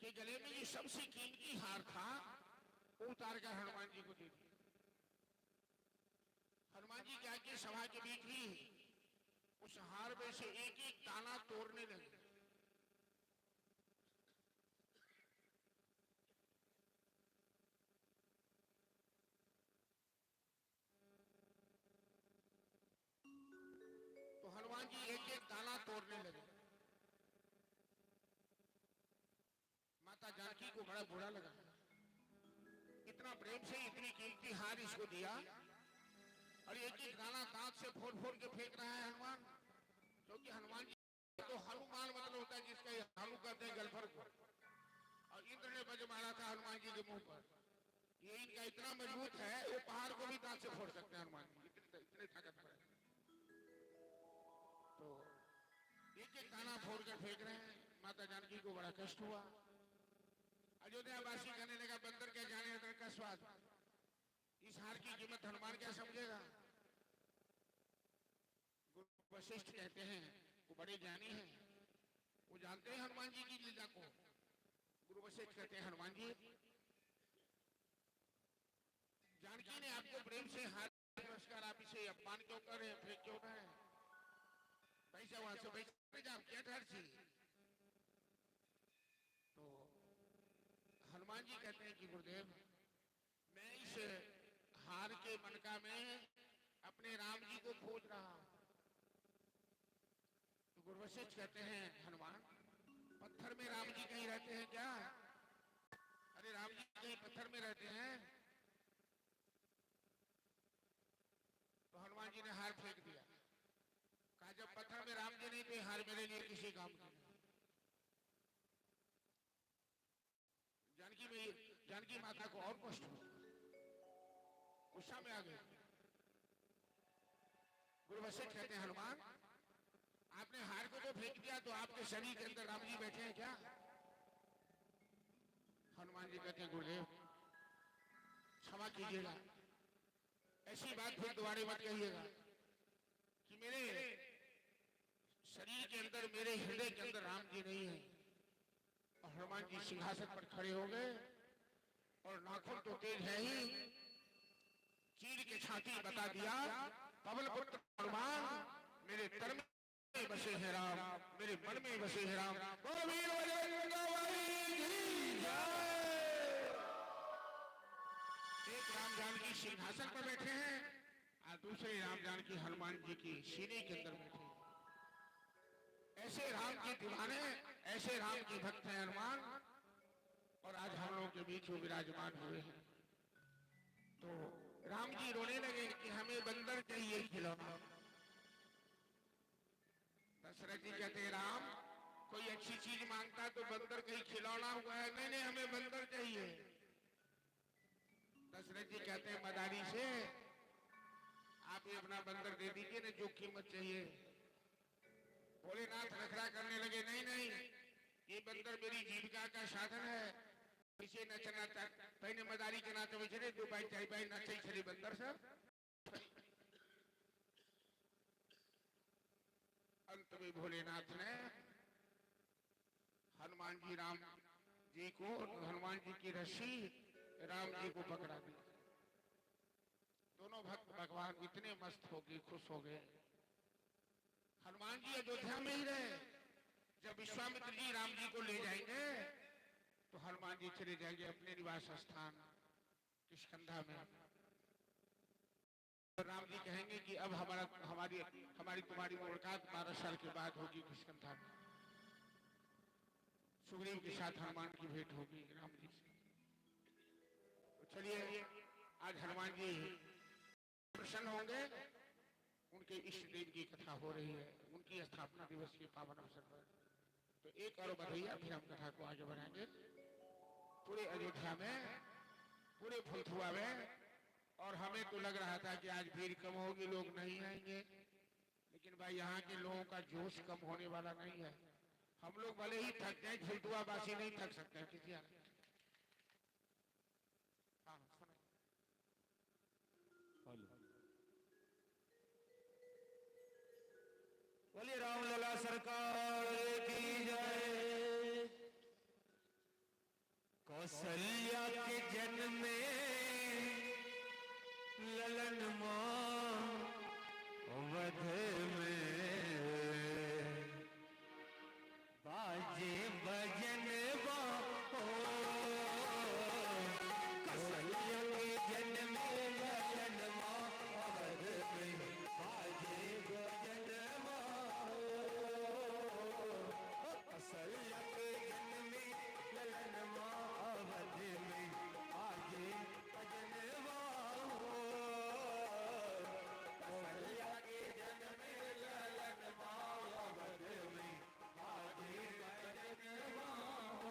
के गले में ये सबसे कीमती हार था, वो उतार कर हनुमान जी को दे दिया। हनुमान जी क्या कि सभा के बीच ही उस हार में से एक एक दाना तोड़ने लगे। तो हनुमान जी एक एक दाना तोड़ने लगे। माता जानकी को बड़ा बुरा लगा, इतना प्रेम से इतनी कीमती हार इसको दिया और एक एक दाना दांत से फोड़ फोड़ के फेंक रहा है हनुमान। क्योंकि हनुमान जी तो हनुमान मतलब होता है जिसका हनु कहते हैं गलफर को, और इंद्र ने बज मारा था हनुमान जी के मुंह पर। ये इनका इतना मजबूत है वो पहाड़ को भी दांत से फोड़ सकते हैं हनुमान जी, इतने ताकतवर है। तो एक एक दाना फोड़ कर फेंक रहे हैं। माता जानकी को बड़ा कष्ट हुआ। अयोध्यावासी कहने लगा बंदर क्या जाने अदरक का स्वाद, इस हार की कीमत हनुमान क्या समझेगा। गुरु वशिष्ठ कहते हैं वो बड़े ज्ञानी हैं, वो जानते हैं हनुमान जी की लीला को। गुरु वशिष्ठ कहते हैं हनुमान जी जानकी ने आपको प्रेम से हार पुरस्कार, आप इसे अपमान क्यों कर रहे हैं, फेंक क्यों रहे हैं। पैसा वहां से पैसा क्या ठहर छी। तो हनुमान जी कहते हैं कि गुरुदेव मैं इस हार के मनका में अपने राम जी को खोज रहा हूं। तो गुरु वशिष्ठ कहते हैं हनुमान पत्थर में राम जी कहीं रहते हैं क्या? अरे राम जी कहीं पत्थर में रहते हैं। तो हनुमान जी ने हार फेंक दिया, कहा जब पत्थर में राम जी नहीं तो हार मेरे लिए किसी काम की नहीं। जानकी माता को और कष्ट हुआ, गुस्सा में आ गए। गुरु वशिष्ठ कहते हैं हनुमान आपने हार को तो फेंक दिया, तो आपके शरीर के अंदर राम जी बैठे हैं क्या? हनुमान जी कहते हैं गुरुदेव क्षमा कीजिएगा, ऐसी बात फिर दोबारा मत कहिएगा कि मेरे शरीर के अंदर मेरे हृदय के अंदर राम जी नहीं है। और हनुमान जी सिंहासन पर खड़े हो गए और नाखून तो तेज है ही, चीर के छाती बता दिया पवन पुत्र हनुमान मेरे तन में बसे हैं राम, मेरे मन में बसे हैं राम। एक राम जानकी सिंहासन पर बैठे हैं और दूसरे राम जानकी हनुमान जी की सीने के अंदर बैठे हैं। ऐसे राम के दीवाने, ऐसे राम के भक्त हैं हनुमान, और आज हम लोगों के बीच वो विराजमान हुए हैं। तो राम जी रोने लगे कि हमें बंदर चाहिए खिलौना। दशरथ जी कहते हैं राम कोई अच्छी चीज मांगता तो बंदर कहीं खिलौना हुआ है, नहीं नहीं हमें बंदर चाहिए। दशरथ जी कहते हैं मदारी से आप ये अपना बंदर दे दीजिए ना, जो कीमत चाहिए। भोलेनाथ नखरा करने लगे नहीं नहीं ये बंदर मेरी जीविका का साधन है। इसे नचना पहने मदारी के नाते बिछड़े दो बाई चाई बाई नचे छे बंदर सब। अंत में भोलेनाथ ने हनुमान जी राम जी को, हनुमान जी की रस्सी राम जी को पकड़ा दी। दोनों भक्त भगवान इतने मस्त हो गए, खुश हो गए। हनुमान जी अयोध्या में ही रहे। जब विश्वामित्र जी राम जी को ले जाएंगे तो हनुमान जी चले जाएंगे अपने निवास स्थान किष्किंधा में। राम जी कहेंगे कि अब हमारी तुम्हारी मुलाकात 12 साल के बाद होगी किष्किंधा में। सुग्रीव के साथ हनुमान की भेंट होगी राम जी से। तो चलिए आज हनुमान जी प्रसन्न होंगे। उनके इष्ट देव की कथा हो रही है, उनकी स्थापना दिवस के पावन अवसर पर। तो एक और बधाइया, फिर हम कथा को आगे बढ़ाएंगे। पूरे अयोध्या में, पूरे फुलथुआ में, और हमें तो लग रहा था कि आज भीड़ कम होगी, लोग नहीं आएंगे, लेकिन भाई यहाँ के लोगों का जोश कम होने वाला नहीं है। हम लोग भले ही थक जाए, फुलथुआ वासी नहीं थक सकते हैं किसी। हाँ सुनो। बोलिए रामलला सरकार की जय। कौशल्या के जन्म में ललन मां वध में बाजे भजन बाहो। कौशल्या के जन्म में ललन मां वध में बाजे भजन कौशल्या के जन्म में ललन मां वध में आगे भजन बाहो। कौशल्या के जन्म में ललन मां वध में आगे भजन बाहो।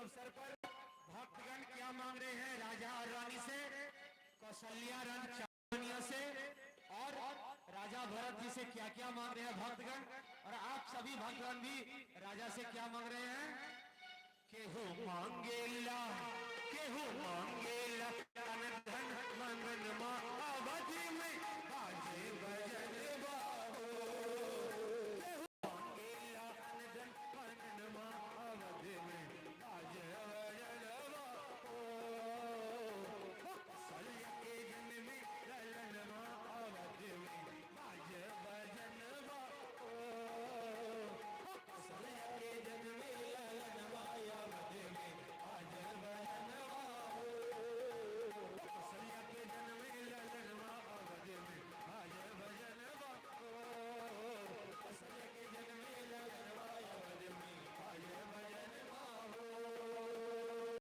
अवसर पर भक्तगण क्या मांग रहे हैं राजा और रानी से, कौशल्या रानी चानिया से और राजा भरत जी से क्या क्या मांग रहे हैं भक्तगण, और आप सभी भक्तगण भी राजा से क्या मांग रहे हैं। केहू मांगेला तन धन मंगन